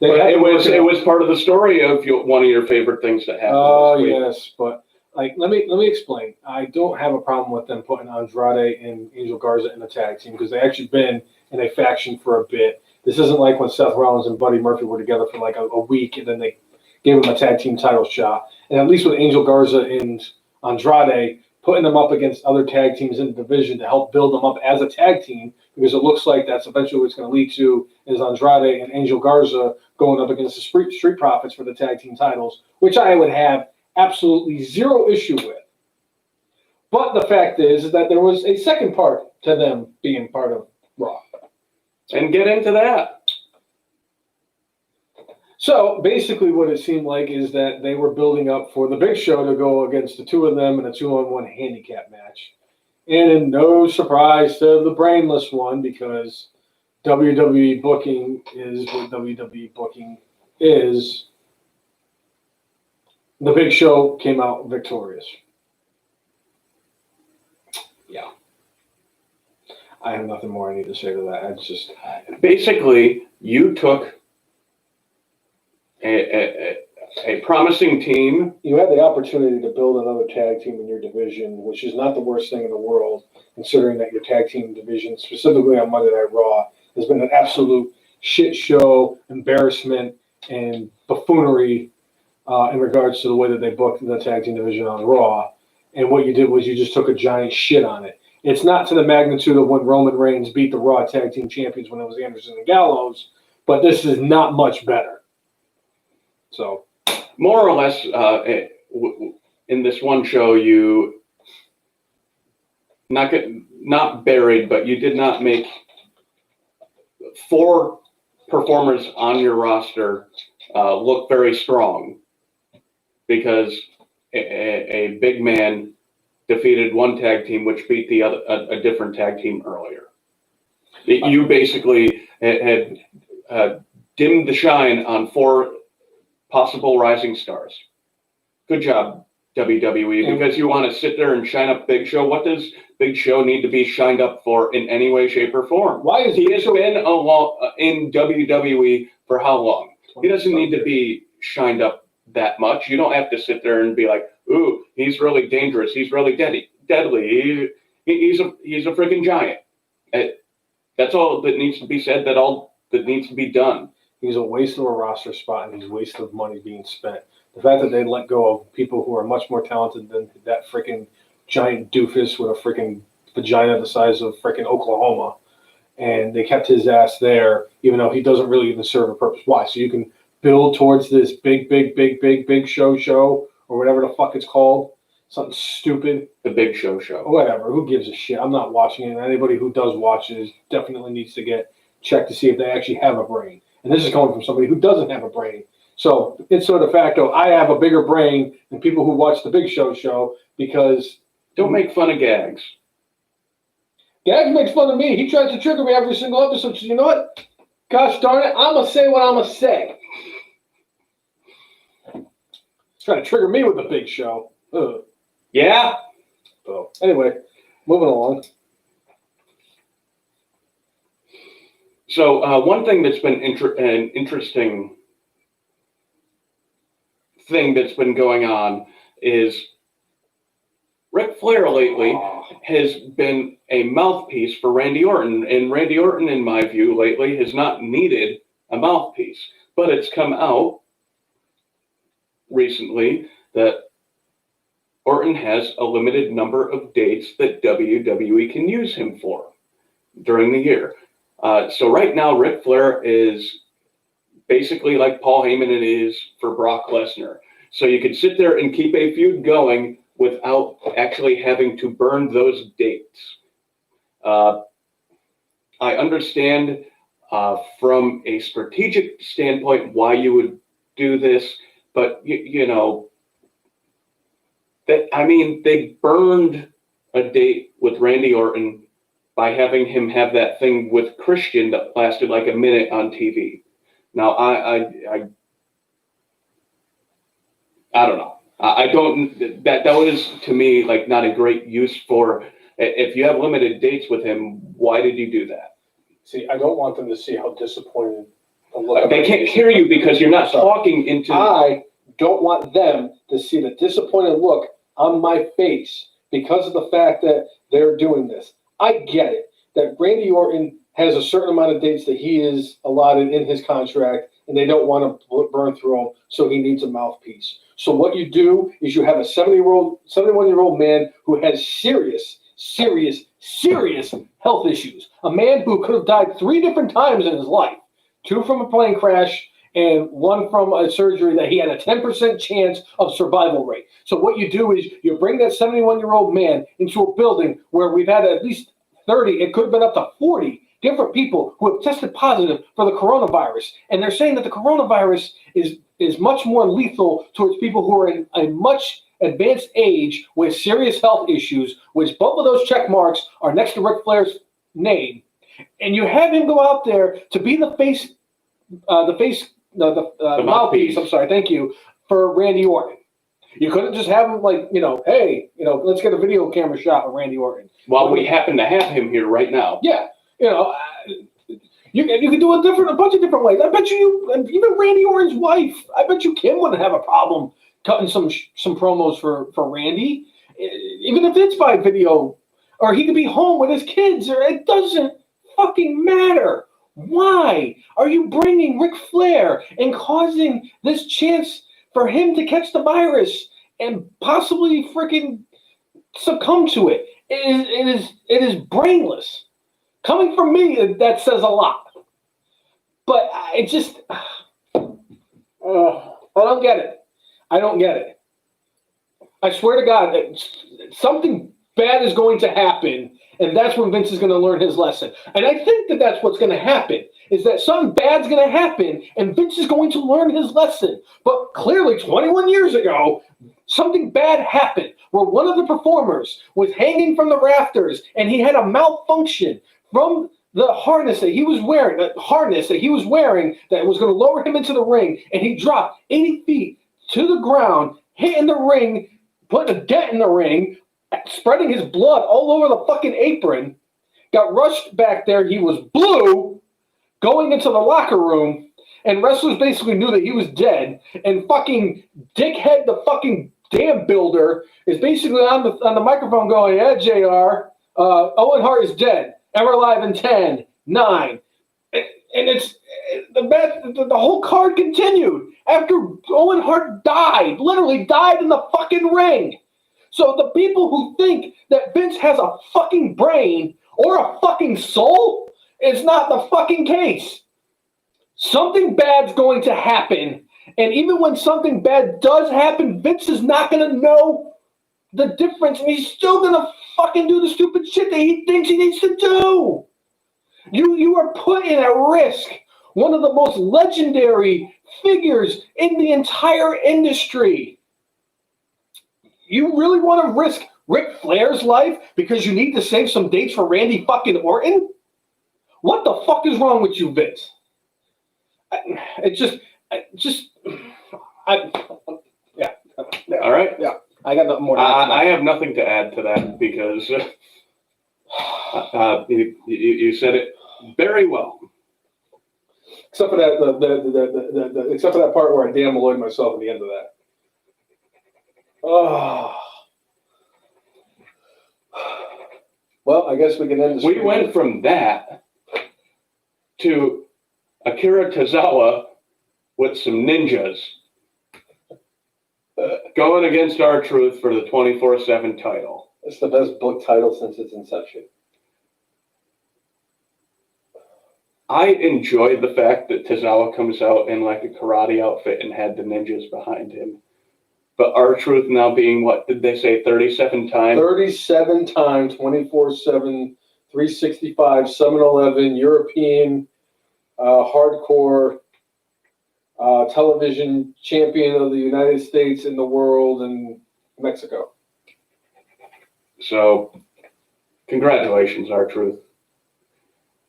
It was part of the story of one of your favorite things that happened. Oh this week. yes, but like let me explain. I don't have a problem with them putting Andrade and Angel Garza in a tag team because they actually been in a faction for a bit. This isn't like when Seth Rollins and Buddy Murphy were together for like a week and then they gave them a tag team title shot. And at least with Angel Garza and Andrade, putting them up against other tag teams in the division to help build them up as a tag team, because it looks like that's eventually what it's going to lead to is Andrade and Angel Garza going up against the Street Profits for the tag team titles, which I would have absolutely zero issue with. But the fact is that there was a second part to them being part of Raw. And get into that. So basically what it seemed like is that they were building up for the Big Show to go against the two of them in a 2-on-1 handicap match. And no surprise to the brainless one because WWE booking is what WWE booking is. The Big Show came out victorious. Yeah. I have nothing more I need to say to that. It's just basically you took a promising team. You had the opportunity to build another tag team in your division, which is not the worst thing in the world, considering that your tag team division, specifically on Monday Night Raw, has been an absolute shit show, embarrassment, and buffoonery in regards to the way that they booked the tag team division on Raw. And what you did was you just took a giant shit on it. It's not to the magnitude of when Roman Reigns beat the Raw tag team champions when it was Anderson and Gallows, but this is not much better. So, more or less, in this one show, you not buried, but you did not make 4 performers on your roster look very strong because a big man defeated one tag team, which beat the other a different tag team earlier. You basically had dimmed the shine on 4 possible rising stars. Good job, WWE, because you want to sit there and shine up Big Show. What does Big Show need to be shined up for in any way, shape, or form? Why is he has been in WWE for how long? He doesn't need to be shined up that much. You don't have to sit there and be like, ooh, he's really dangerous. He's really deadly. He's a freaking giant. That's all that needs to be said. That needs to be done. He's a waste of a roster spot, and he's a waste of money being spent. The fact that they let go of people who are much more talented than that freaking giant doofus with a freaking vagina the size of freaking Oklahoma, and they kept his ass there, even though he doesn't really even serve a purpose. Why? So you can build towards this big show, or whatever the fuck it's called. Something stupid. The Big Show show. Whatever. Who gives a shit? I'm not watching it. Anybody who does watch it definitely needs to get checked to see if they actually have a brain. And this is coming from somebody who doesn't have a brain. So it's sort of facto, I have a bigger brain than people who watch the Big Show because... Don't make fun of Gags. Gags makes fun of me. He tries to trigger me every single episode. So you know what? Gosh darn it, I'm going to say what I'm going to say. He's trying to trigger me with the Big Show. Ugh. Yeah. So anyway, moving along. So one thing that's been an interesting thing that's been going on is Ric Flair lately has been a mouthpiece for Randy Orton. And Randy Orton, in my view, lately has not needed a mouthpiece. But it's come out recently that Orton has a limited number of dates that WWE can use him for during the year. So right now, Ric Flair is basically like Paul Heyman it is for Brock Lesnar. So you can sit there and keep a feud going without actually having to burn those dates. I understand from a strategic standpoint why you would do this, but you know, they burned a date with Randy Orton by having him have that thing with Christian that lasted like a minute on TV. Now, I don't know. I don't, that was to me like not a great use for, if you have limited dates with him, why did you do that? See, I don't want them to see how disappointed the look. They can't hear you because you're not talking into. I don't want them to see the disappointed look on my face because of the fact that they're doing this. I get it, that Randy Orton has a certain amount of dates that he is allotted in his contract, and they don't want to burn through them, so he needs a mouthpiece. So what you do is you have a 71-year-old man who has serious health issues. A man who could have died 3 different times in his life. 2 from a plane crash and 1 from a surgery that he had a 10% chance of survival rate. So what you do is you bring that 71-year-old man into a building where we've had at least 30, it could have been up to 40 different people who have tested positive for the coronavirus. And they're saying that the coronavirus is much more lethal towards people who are in a much advanced age with serious health issues, which both of those check marks are next to Ric Flair's name. And you have him go out there to be the mouthpiece, I'm sorry, thank you, for Randy Orton. You couldn't just have him like, hey, let's get a video camera shot of Randy Orton. Well, we happen to have him here right now. Yeah, you can do a bunch of different ways. I bet you, even Randy Orton's wife, I bet you Kim wouldn't have a problem cutting some promos for Randy, even if it's by video, or he could be home with his kids, or it doesn't fucking matter. Why are you bringing Ric Flair and causing this chance for him to catch the virus and possibly freaking succumb to it? It is brainless. Coming from me, that says a lot. But I just, I don't get it. I don't get it. I swear to God, something bad is going to happen, and that's when Vince is going to learn his lesson. And I think that that's what's going to happen, is that something bad's going to happen, and Vince is going to learn his lesson. But clearly, 21 years ago, something bad happened, where one of the performers was hanging from the rafters, and he had a malfunction from the harness that he was wearing, that was going to lower him into the ring, and he dropped 80 feet to the ground, hitting the ring, putting a dent in the ring, spreading his blood all over the fucking apron, got rushed back there. He was blue, going into the locker room, and wrestlers basically knew that he was dead, and fucking dickhead, the fucking damn builder, is basically on the microphone going, yeah, JR, Owen Hart is dead, and we're live in 10, 9, and it's the whole card continued after Owen Hart literally died in the fucking ring. So the people who think that Vince has a fucking brain or a fucking soul, it's not the fucking case. Something bad's going to happen, and even when something bad does happen, Vince is not going to know the difference, and he's still going to fucking do the stupid shit that he thinks he needs to do. You are putting at risk one of the most legendary figures in the entire industry. You really want to risk Ric Flair's life because you need to save some dates for Randy fucking Orton? What the fuck is wrong with you, Vince? Yeah. All right. Yeah. I got nothing more to add. I have nothing to add to that because you said it very well. Except for that, except for that part where I damn annoyed myself at the end of that. Oh. Well, I guess we can end this. We went from that to Akira Tozawa with some ninjas going against R-Truth for the 24/7 title. It's the best book title since its inception. I enjoyed the fact that Tozawa comes out in like a karate outfit and had the ninjas behind him. But R-Truth now being, what did they say, 37 times? 37 times, 24/7, 365, 7-Eleven, European, hardcore, television champion of the United States and the world and Mexico. So, congratulations, R-Truth.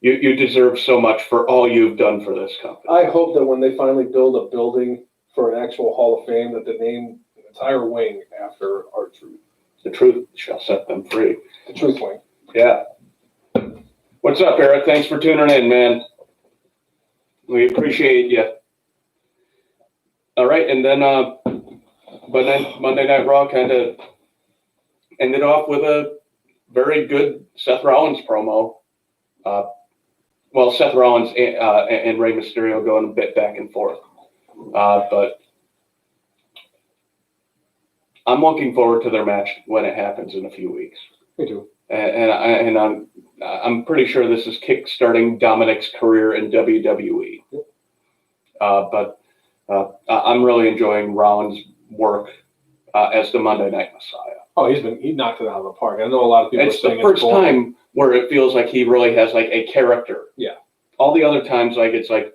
You deserve so much for all you've done for this company. I hope that when they finally build a building for an actual Hall of Fame, that the name entire wing after R-Truth. The truth shall set them free. The Truth wing. Yeah. What's up, Eric? Thanks for tuning in, man. We appreciate you. All right, and then Monday Night Raw kind of ended off with a very good Seth Rollins promo. Well, Seth Rollins and Rey Mysterio going a bit back and forth. But I'm looking forward to their match when it happens in a few weeks. Me too. And I'm pretty sure this is kickstarting Dominic's career in WWE. But I'm really enjoying Rollins' work as the Monday Night Messiah. Oh, he knocked it out of the park. I know a lot of people It's are saying the first time where it feels like he really has like a character. Yeah. All the other times, like it's like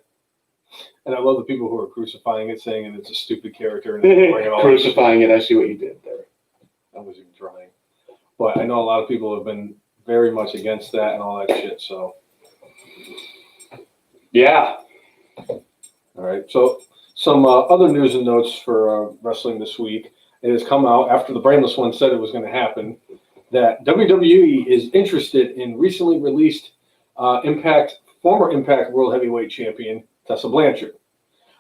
and I love the people who are crucifying it, saying it's a stupid character and bringing all crucifying it. I see what you did there. I wasn't trying, but I know a lot of people have been very much against that and all that shit. So, yeah. All right. So some other news and notes for wrestling this week. It has come out after the Brainless one said it was going to happen that WWE is interested in recently released former Impact World Heavyweight Champion Tessa Blanchard.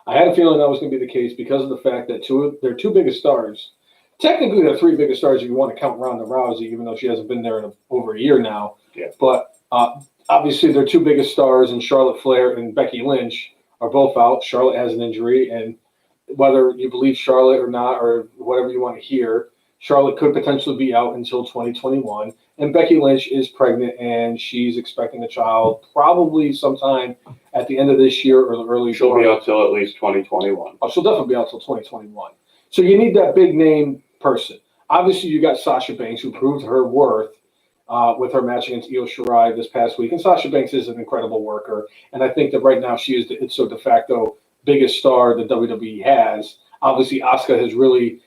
I had a feeling that was going to be the case because of the fact that their two biggest stars, technically their three biggest stars if you want to count Ronda Rousey, even though she hasn't been there in over a year now. Yeah. But obviously their two biggest stars, and Charlotte Flair and Becky Lynch, are both out. Charlotte has an injury, and whether you believe Charlotte or not, or whatever you want to hear, Charlotte could potentially be out until 2021. And Becky Lynch is pregnant, and she's expecting a child probably sometime at the end of this year or the early. She'll be out till at least 2021. Oh, she'll definitely be out till 2021. So you need that big name person. Obviously, you got Sasha Banks, who proved her worth with her match against Io Shirai this past week. And Sasha Banks is an incredible worker. And I think that right now she is the ipso de facto biggest star that WWE has. Obviously, Asuka has really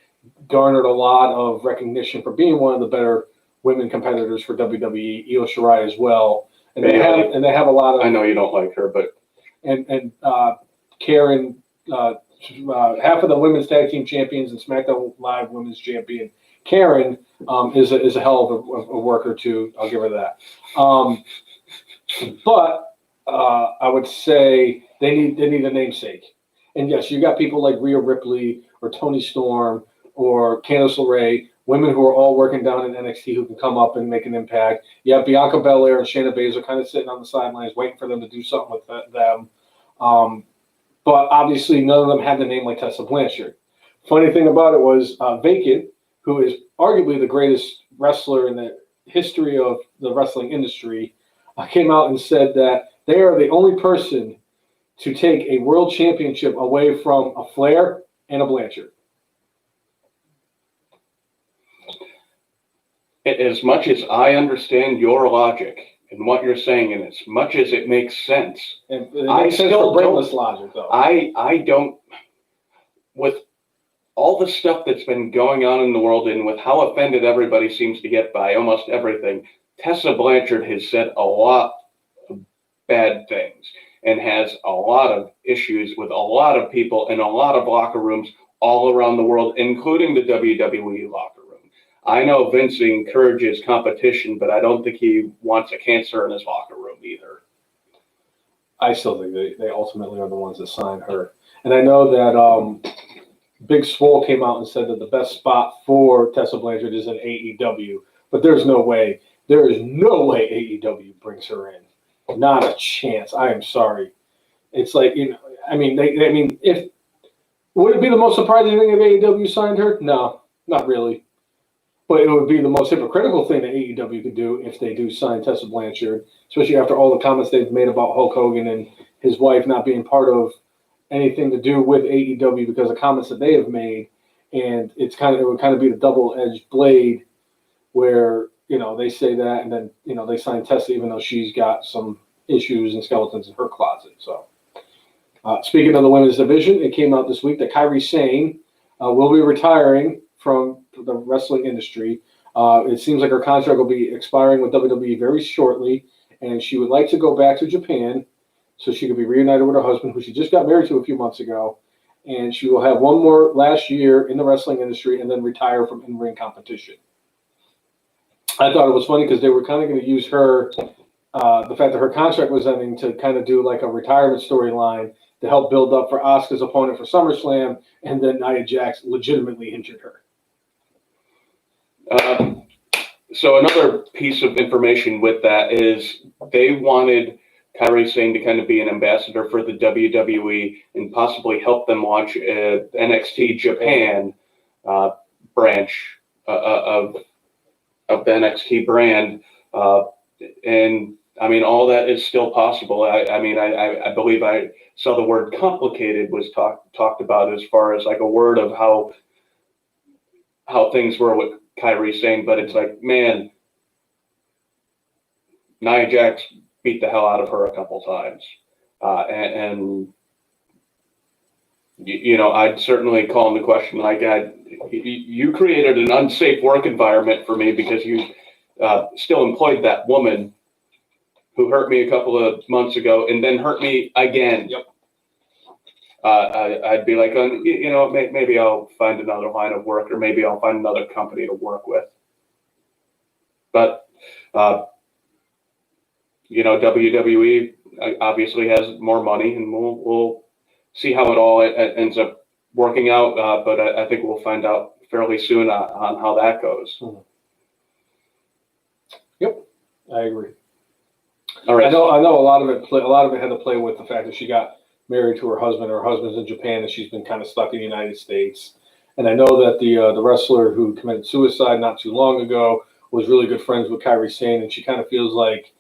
garnered a lot of recognition for being one of the better women competitors for WWE. Io Shirai as well. And they have a lot of. I know you don't like her, but Karen, half of the women's tag team champions and SmackDown Live women's champion Karen is a hell of a worker too. I'll give her that. But I would say they need a namesake. And yes, you got people like Rhea Ripley or Toni Storm or Candice LeRae, women who are all working down in NXT who can come up and make an impact. You have Bianca Belair and Shayna Baszler kind of sitting on the sidelines waiting for them to do something with them. But obviously none of them had the name like Tessa Blanchard. Funny thing about it was Vacant, who is arguably the greatest wrestler in the history of the wrestling industry, came out and said that they are the only person to take a world championship away from a Flair and a Blanchard. as much as I understand your logic and what you're saying, and as much as it makes sense, And it makes sense for brainless logic, though. I don't, with all the stuff that's been going on in the world and with how offended everybody seems to get by almost everything, Tessa Blanchard has said a lot of bad things and has a lot of issues with a lot of people in a lot of locker rooms all around the world, including the WWE locker room. I know Vince encourages competition, but I don't think he wants a cancer in his locker room either. I still think they ultimately are the ones that signed her. And I know that Big Swole came out and said that the best spot for Tessa Blanchard is in AEW, but there's no way. There is no way AEW brings her in. Not a chance. I am sorry. It's like, you know, if would it be the most surprising thing if AEW signed her? No, not really. But it would be the most hypocritical thing that AEW could do if they do sign Tessa Blanchard, especially after all the comments they've made about Hulk Hogan and his wife not being part of anything to do with AEW because of comments that they have made. And it would kind of be the double-edged blade where, you know, they say that and then, you know, they sign Tessa even though she's got some issues and skeletons in her closet. So speaking of the women's division, it came out this week that Kairi Sane will be retiring from the wrestling industry. It seems like her contract will be expiring with WWE very shortly, and she would like to go back to Japan so she could be reunited with her husband, who she just got married to a few months ago, and she will have one more last year in the wrestling industry and then retire from in-ring competition. I thought it was funny because they were kind of going to use her, the fact that her contract was ending, to kind of do like a retirement storyline to help build up for Asuka's opponent for SummerSlam, and then Nia Jax legitimately injured her. So another piece of information with that is they wanted Kairi Sane to kind of be an ambassador for the WWE and possibly help them launch a NXT Japan branch of the NXT brand. And I mean, all that is still possible. I believe I saw the word complicated was talked about as far as like a word of how things were with Kairi Sane, but it's like, man, Nia Jax beat the hell out of her a couple times. And you know, I'd certainly call into question, like, you created an unsafe work environment for me because you still employed that woman who hurt me a couple of months ago and then hurt me again. Yep. I'd be like, you know, maybe I'll find another line of work, or maybe I'll find another company to work with. But, you know, WWE obviously has more money, and we'll see how it all ends up working out. But I think we'll find out fairly soon on how that goes. Yep, I agree. All right. I know a lot of it had to play with the fact that she got married to her husband. Her husband's in Japan, and she's been kind of stuck in the United States. And I know that the wrestler who committed suicide not too long ago was really good friends with Kairi Sane, and she kind of feels like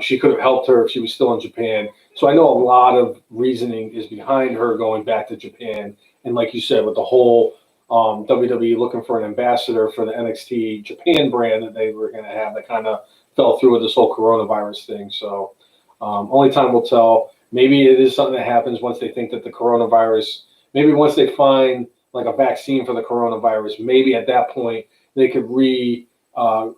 she could have helped her if she was still in Japan. So I know a lot of reasoning is behind her going back to Japan. And like you said, with the whole WWE looking for an ambassador for the NXT Japan brand that they were going to have, that kind of fell through with this whole coronavirus thing. So only time will tell. Maybe it is something that happens once they think that the coronavirus, maybe once they find like a vaccine for the coronavirus, maybe at that point they could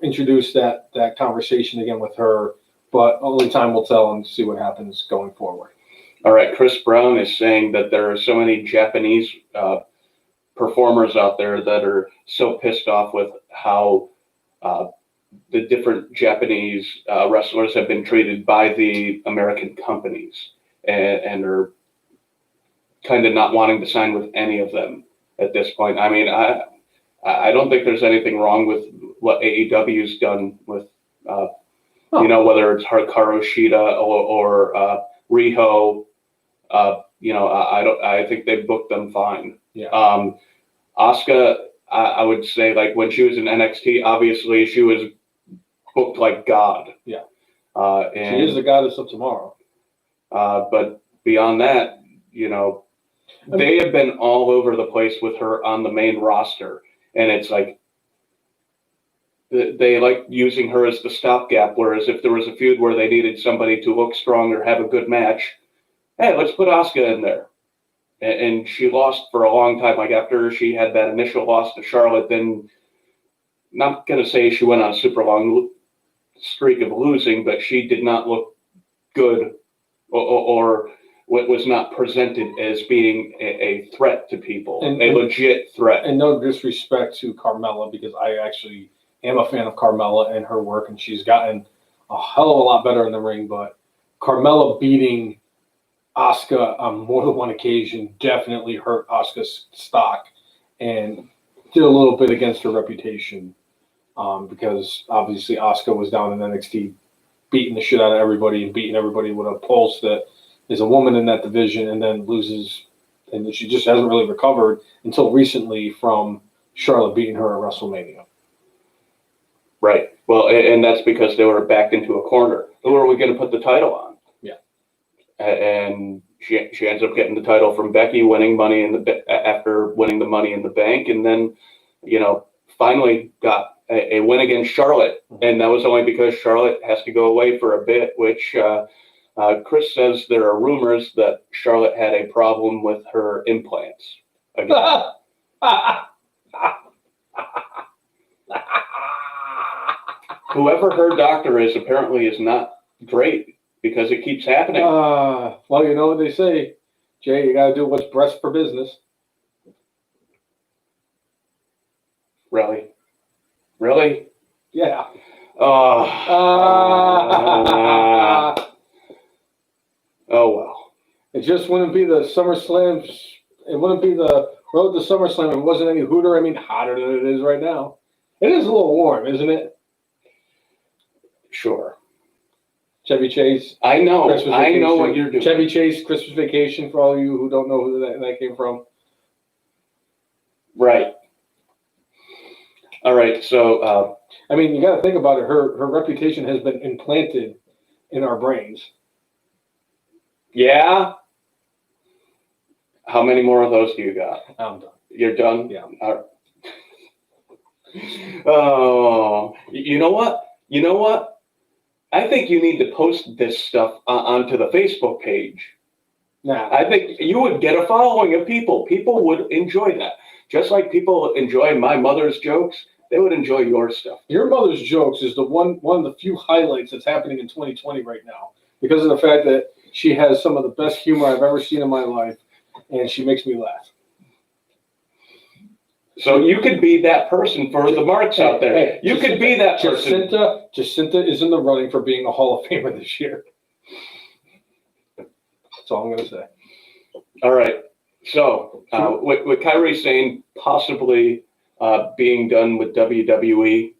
introduce that conversation again with her. But only time will tell and see what happens going forward. All right. Chris Brown is saying that there are so many Japanese performers out there that are so pissed off with how the different Japanese wrestlers have been treated by the American companies, and are kind of not wanting to sign with any of them at this point. I mean, I don't think there's anything wrong with what AEW's done with, you know, whether it's Hikaru Shida or Riho. You know, I think they booked them fine. Yeah. Asuka, I would say, like, when she was in NXT, obviously she was booked like God. Yeah. And she is the goddess of tomorrow. But beyond that, you know, they have been all over the place with her on the main roster. And it's like, they like using her as the stopgap, whereas if there was a feud where they needed somebody to look strong or have a good match, hey, let's put Asuka in there. And she lost for a long time. Like, after she had that initial loss to Charlotte, then, not going to say she went on a super long streak of losing, but she did not look good, or was not presented as being a threat to people, a legit threat. And no disrespect to Carmella, because I actually am a fan of Carmella and her work, and she's gotten a hell of a lot better in the ring. But Carmella beating Asuka on more than one occasion definitely hurt Asuka's stock and did a little bit against her reputation, because obviously Asuka was down in NXT beating the shit out of everybody and beating everybody with a pulse that is a woman in that division, and then loses, and she just hasn't really recovered until recently from Charlotte beating her at WrestleMania. Right. Well, and that's because they were backed into a corner. Who are we going to put the title on? Yeah. And she ends up getting the title from Becky, winning after winning the Money in the Bank, and then, you know, finally got a win against Charlotte. And that was only because Charlotte has to go away for a bit, which Chris says there are rumors that Charlotte had a problem with her implants. Again. Whoever her doctor is apparently is not great, because it keeps happening. Well, you know what they say, Jay, you got to do what's best for business. Really? Really? Yeah. Oh, oh well. It just wouldn't be the SummerSlam. It wouldn't be the road to SummerSlam if it wasn't any hooter. I mean, hotter than it is right now. It is a little warm, isn't it? Sure. Chevy Chase. I know. Christmas I know Vacation. what you're doing. Chevy Chase, Christmas Vacation, for all you who don't know who that came from. Right. All right. So, I mean, you got to think about it. Her reputation has been implanted in our brains. yeah. How many more of those do you got? I'm done. You're done? Yeah. All right. Oh, you know what? You know what? I think you need to post this stuff onto the Facebook page. Nah. I think you would get a following of people. People would enjoy that. Just like people enjoy my mother's jokes, they would enjoy your stuff. Your mother's jokes is the one of the few highlights that's happening in 2020 right now because of the fact that she has some of the best humor I've ever seen in my life, and she makes me laugh. So you could be that person for the marks out there. Hey, you could be that person. Jacinta is in the running for being a Hall of Famer this year. That's all I'm going to say. All right. So with Kyrie saying possibly being done with WWE,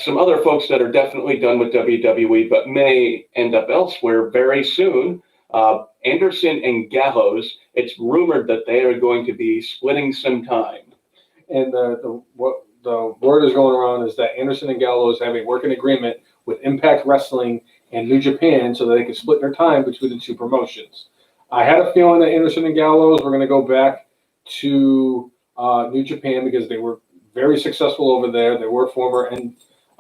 some other folks that are definitely done with WWE but may end up elsewhere very soon. Anderson and Gallows, it's rumored that they are going to be splitting some time. And what the word is going around is that Anderson and Gallows have a working agreement with Impact Wrestling and New Japan so that they can split their time between the two promotions. I had a feeling that Anderson and Gallows were going to go back to New Japan because they were very successful over there. They were former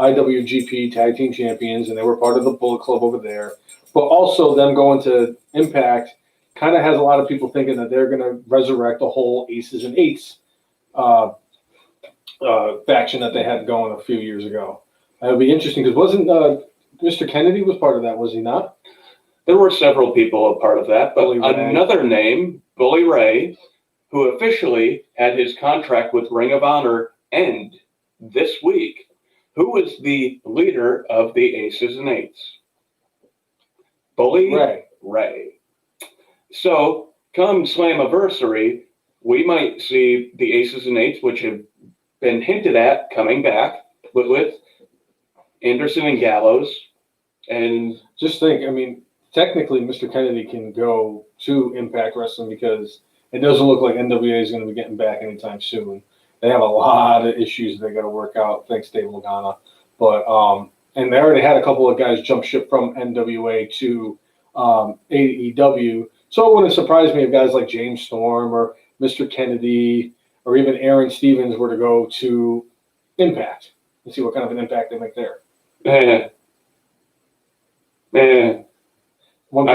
IWGP Tag Team Champions, and they were part of the Bullet Club over there. But also them going to Impact kind of has a lot of people thinking that they're going to resurrect the whole Aces and Eights faction that they had going a few years ago. It would be interesting because wasn't Mr. Kennedy was part of that, was he not? There were several people a part of that, but Bully Ray. another name, Bully Ray, who officially had his contract with Ring of Honor end this week. Who is the leader of the Aces and Eights? Bully Ray. So come Slammiversary, we might see the Aces and Eights, which have been hinted at coming back with Anderson and Gallows. And just think, I mean, technically Mr. Kennedy can go to Impact Wrestling because it doesn't look like NWA is going to be getting back anytime soon. They have a lot of issues they got to work out, thanks to Dave Lagana. But and they already had a couple of guys jump ship from NWA to AEW. So it wouldn't surprise me if guys like James Storm or Mr. Kennedy or even Aaron Stevens were to go to Impact and see what kind of an impact they make there. I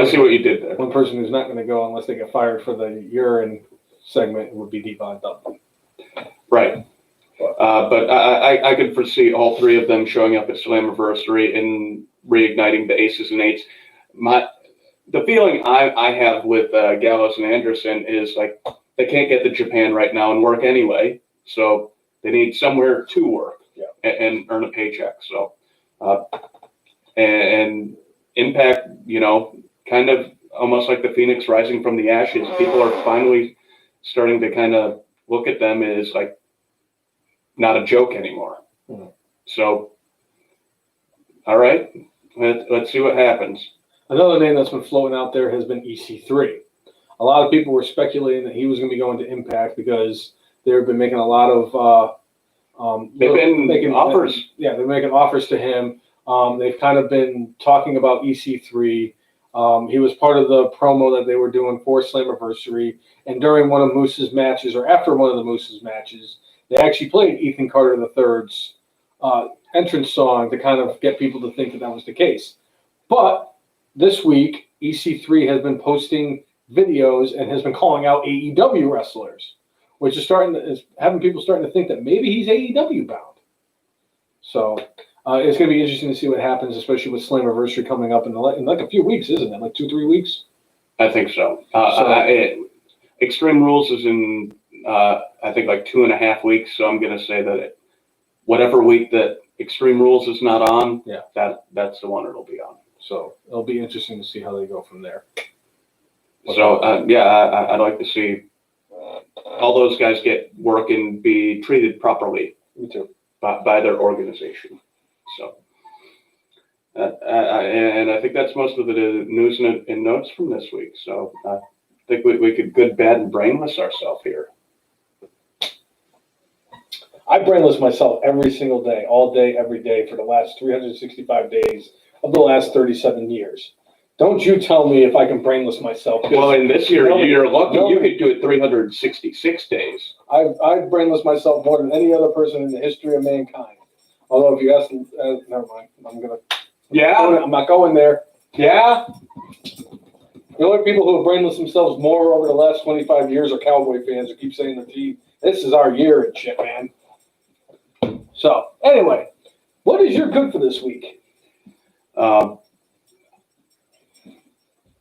see what you did there. One person who's not going to go unless they get fired for the urine segment would be Devon Dudley. Right. But I could foresee all three of them showing up at Slammiversary and reigniting the Aces and Eights. The feeling I have with Gallows and Anderson is like they can't get to Japan right now and work anyway, so they need somewhere to work and earn a paycheck. So, and Impact, kind of almost like the Phoenix rising from the ashes. People are finally starting to kind of look at them as like not a joke anymore. Mm-hmm. So, all right, let's see what happens. Another name that's been floating out there has been EC3. A lot of people were speculating that he was going to be going to Impact because they've been making a lot of they've been making offers. Yeah, they're making offers to him. They've kind of been talking about EC3. He was part of the promo that they were doing for Slammiversary, and during one of Moose's matches, or after one of the Moose's matches, they actually played Ethan Carter III's entrance song to kind of get people to think that was the case. But this week, EC3 has been posting videos and has been calling out AEW wrestlers, which is having people starting to think that maybe he's AEW bound. So it's going to be interesting to see what happens, especially with Slammiversary coming up in like a few weeks, isn't it? Like 2-3 weeks? I think so. Extreme Rules is in, I think, like 2.5 weeks. So I'm going to say that whatever week that Extreme Rules is not on, that's the one it'll be on. So it'll be interesting to see how they go from there. So, I'd like to see all those guys get work and be treated properly. Me too. By their organization. So, and I think that's most of the news and notes from this week. So I think we could good, bad, and brainless ourselves here. I brainless myself every single day, all day, every day for the last 365 days of the last 37 years. Don't you tell me if I can brainless myself. Well, in this year, you're lucky. You could do it 366 days. I've brainless myself more than any other person in the history of mankind. Although if you ask, never mind. I'm not going there. Yeah. The only people who have brainless themselves more over the last 25 years are Cowboy fans who keep saying the team, this is our year and shit, man. So, anyway, what is your good for this week?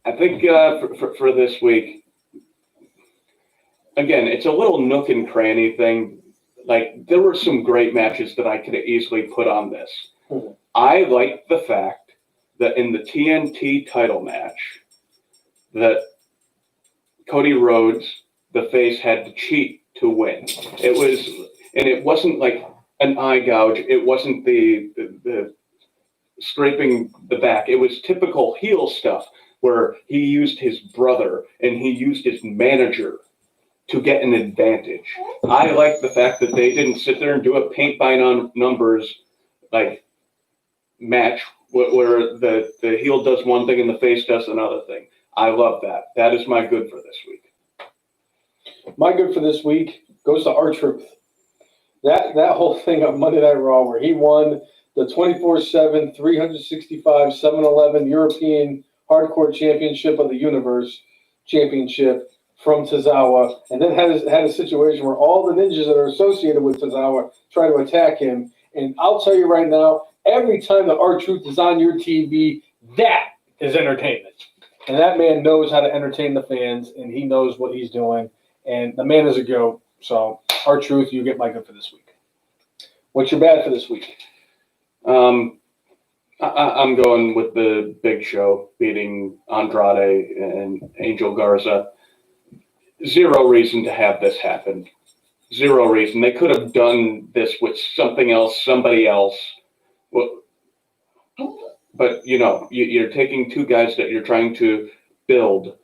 I think for this week, again, it's a little nook and cranny thing. Like, there were some great matches that I could have easily put on this. Mm-hmm. I like the fact that in the TNT title match, that Cody Rhodes, the face, had to cheat to win. It wasn't like an eye gouge. It wasn't the scraping the back. It was typical heel stuff where he used his brother and he used his manager to get an advantage. I like the fact that they didn't sit there and do a paint by numbers like match where the heel does one thing and the face does another thing. I love that. That is my good for this week. My good for this week goes to R-Truth. That whole thing on Monday Night Raw where he won the 24/7, 365, 7-Eleven European Hardcore Championship of the Universe Championship from Tozawa, and then had a situation where all the ninjas that are associated with Tozawa try to attack him. And I'll tell you right now, every time the R-Truth is on your TV, that is entertainment. And that man knows how to entertain the fans, and he knows what he's doing. And the man is a goat. So, R-Truth, you get my good for this week. What's your bad for this week? I'm going with the Big Show beating Andrade and Angel Garza. Zero reason to have this happen. Zero reason. They could have done this with something else, somebody else. Well, but, you're taking two guys that you're trying to build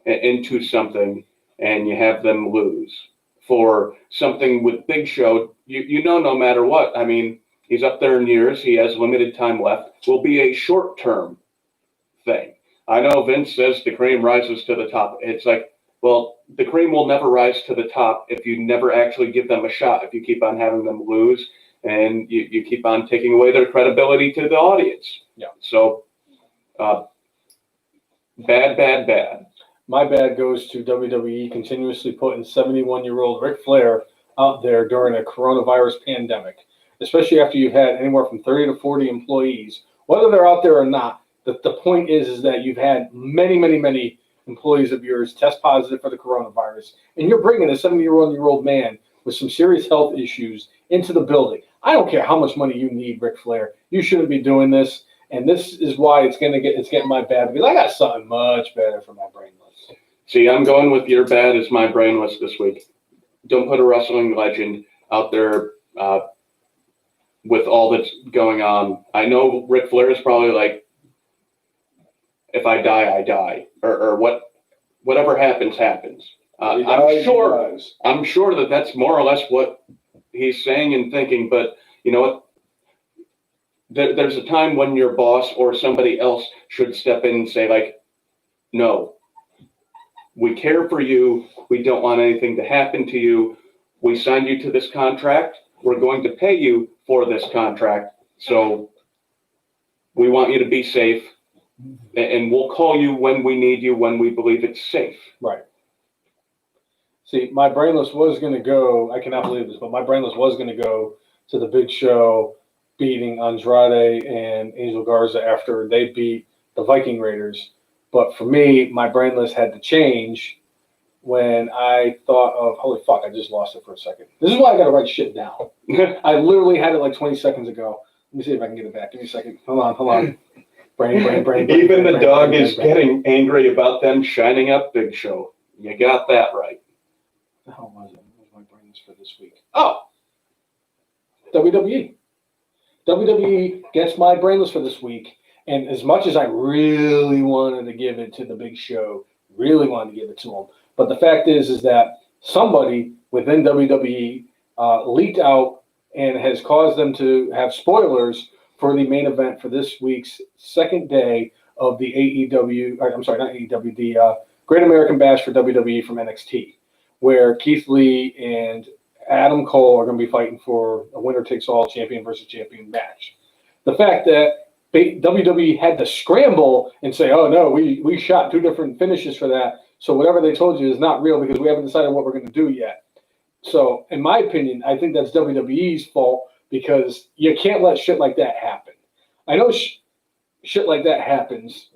into something, and you have them lose. For something with Big Show, no matter what, I mean, he's up there in years. He has limited time left. Will be a short-term thing. I know Vince says the cream rises to the top. It's like, well, the cream will never rise to the top if you never actually give them a shot, if you keep on having them lose and you keep on taking away their credibility to the audience. Yeah. So, bad. My bad goes to WWE continuously putting 71-year-old Ric Flair out there during a coronavirus pandemic, especially after you've had anywhere from 30 to 40 employees, whether they're out there or not. The point is that you've had many employees of yours test positive for the coronavirus, and you're bringing a 70-year-old man with some serious health issues into the building. I don't care how much money you need, Ric Flair. You shouldn't be doing this, and this is why it's getting my bad, because I got something much better for my brainless. See, I'm going with your bad as my brainless this week. Don't put a wrestling legend out there with all that's going on. I know Ric Flair is probably like, if I die, I die, or whatever happens. I'm sure that that's more or less what he's saying and thinking. But you know what? There's a time when your boss or somebody else should step in and say, like, no, we care for you. We don't want anything to happen to you. We signed you to this contract. We're going to pay you for this contract. So we want you to be safe. And we'll call you when we need you, when we believe it's safe. Right. See, my brainless was going to go, I cannot believe this, but my brainless was going to go to the Big Show beating Andrade and Angel Garza after they beat the Viking Raiders But for me, my brainless had to change when I thought of, holy fuck, I just lost it for a second. This is why I got to write shit down. I literally had it like 20 seconds ago. Let me see if I can get it back. Give me a second. Hold on. Brain. Even the dog is getting angry about them shining up Big Show. You got that right. What the hell was it? What was my brainless for this week? Oh, WWE. WWE gets my brainless for this week. And as much as I really wanted to give it to the Big Show, really wanted to give it to him, but the fact is that somebody within WWE leaked out and has caused them to have spoilers for the main event for this week's second day of the the Great American Bash for WWE from NXT, where Keith Lee and Adam Cole are going to be fighting for a winner-takes-all champion versus champion match. The fact that WWE had to scramble and say, oh, no, we shot 2 different finishes for that, so whatever they told you is not real because we haven't decided what we're going to do yet. So, in my opinion, I think that's WWE's fault because you can't let shit like that happen. I know shit like that happens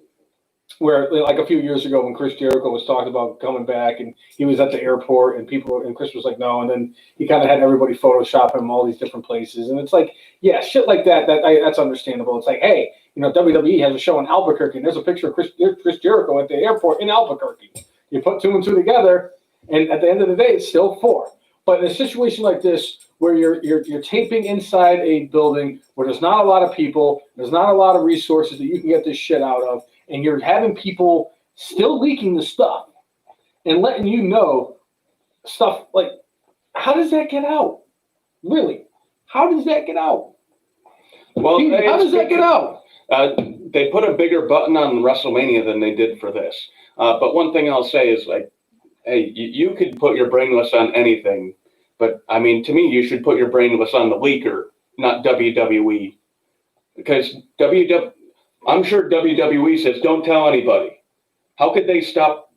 where, like a few years ago when Chris Jericho was talking about coming back and he was at the airport and Chris was like, no, and then he kind of had everybody Photoshop him all these different places. And it's like, yeah, shit like that's understandable. It's like, hey, WWE has a show in Albuquerque and there's a picture of Chris Jericho at the airport in Albuquerque. You put 2 and 2 together, and at the end of the day, it's still 4. But in a situation like this, where you're taping inside a building where there's not a lot of people, there's not a lot of resources that you can get this shit out of, and you're having people still leaking the stuff and letting you know stuff like, how does that get out? Really? How does that get out? Well, how does that get out? They put a bigger button on WrestleMania than they did for this. But one thing I'll say is, like, hey, you could put your brainless on anything, but I mean, to me, you should put your brainless on the leaker, not WWE, because I'm sure WWE says don't tell anybody. How could they stop,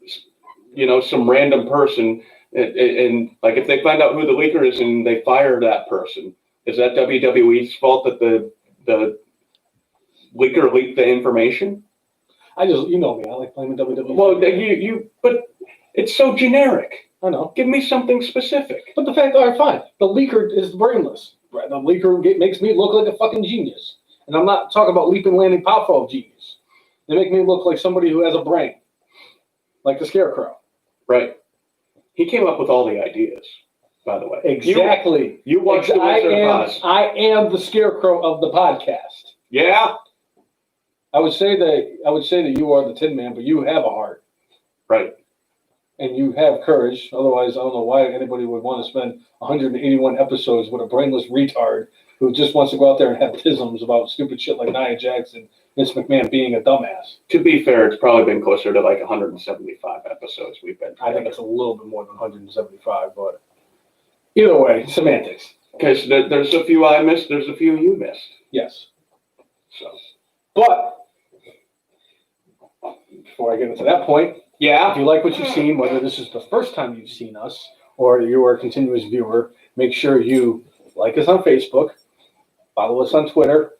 some random person and like if they find out who the leaker is and they fire that person? Is that WWE's fault that the leaker leaked the information? I just, me, I like playing with WWE. Well, but it's so generic. I know. Give me something specific. But the fact, all right, fine. The leaker is brainless. Right? The leaker makes me look like a fucking genius. And I'm not talking about leaping, landing, powerful genius. They make me look like somebody who has a brain. Like the Scarecrow. Right. He came up with all the ideas, by the way. Exactly. You watched the Wizard of Oz. I am the Scarecrow of the podcast. Yeah. I would say that you are the Tin Man, but you have a heart. Right. And you have courage. Otherwise, I don't know why anybody would want to spend 181 episodes with a brainless retard who just wants to go out there and have tisms about stupid shit like Nia Jax and Vince McMahon being a dumbass. To be fair, it's probably been closer to like 175 episodes we've been together. I think it's a little bit more than 175, but either way, semantics. Because there's a few I missed, there's a few you missed. Yes. So, but before I get into that point, yeah, if you like what you've seen, whether this is the first time you've seen us or you are a continuous viewer, make sure you like us on Facebook, follow us on Twitter,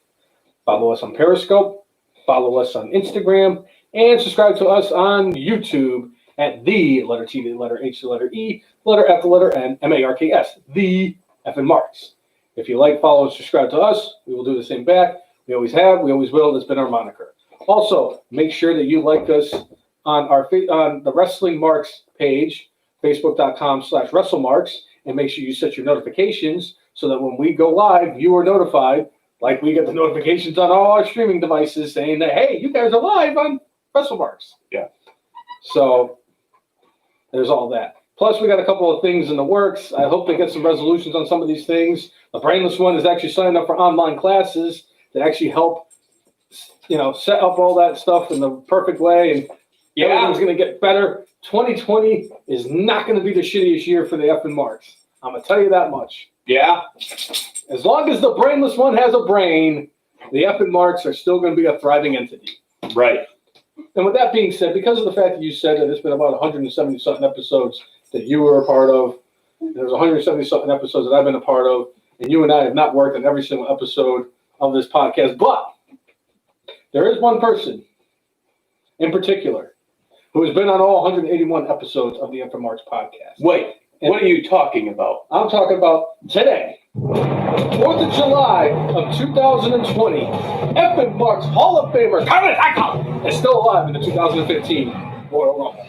follow us on Periscope, follow us on Instagram, and subscribe to us on YouTube at the letter T, the letter H, the letter E, the letter F, the letter N, MARKS, the F and Marks. If you like, follow, and subscribe to us, we will do the same back. We always have, we always will. That's been our moniker. Also, make sure that you like us on the Wrestling Marks page, facebook.com/WrestleMarks, and make sure you set your notifications so that when we go live, you are notified, like we get the notifications on all our streaming devices saying that, hey, you guys are live on WrestleMarks. Yeah. So there's all that. Plus, we got a couple of things in the works. I hope they get some resolutions on some of these things. The brainless one is actually signing up for online classes that actually help, set up all that stuff in the perfect way, and everything's going to get better. 2020 is not going to be the shittiest year for the F and Marks. I'm going to tell you that much. Yeah. As long as the brainless one has a brain, the F and Marks are still going to be a thriving entity. Right. And with that being said, because of the fact that you said that it's been about 170-something episodes that you were a part of, and there's 170-something episodes that I've been a part of, and you and I have not worked on every single episode of this podcast, but there is one person, in particular, who has been on all 181 episodes of the Infomarks podcast. Wait, what are you talking about? I'm talking about today, 4th of July of 2020. Infomarks Hall of Famer Carmen Icon is still alive in the 2015 Royal Rumble.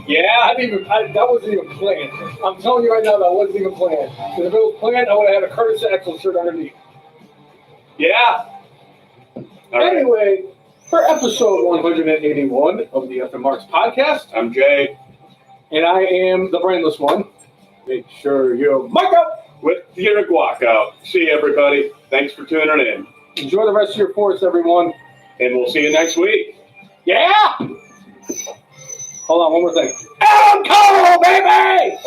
Yeah, that wasn't even planned. I'm telling you right now, that wasn't even planned. Because if it was planned, I would have had a Curtis Axel shirt underneath. Yeah. All right. Anyway, for episode 181 of the Infomarks podcast, I'm Jay and I am the brainless one. Make sure you mic up. with your guac out. See you, everybody. Thanks for tuning in. Enjoy the rest of your force, everyone. And we'll see you next week. Yeah! Hold on, one more thing. Adam Cole, baby!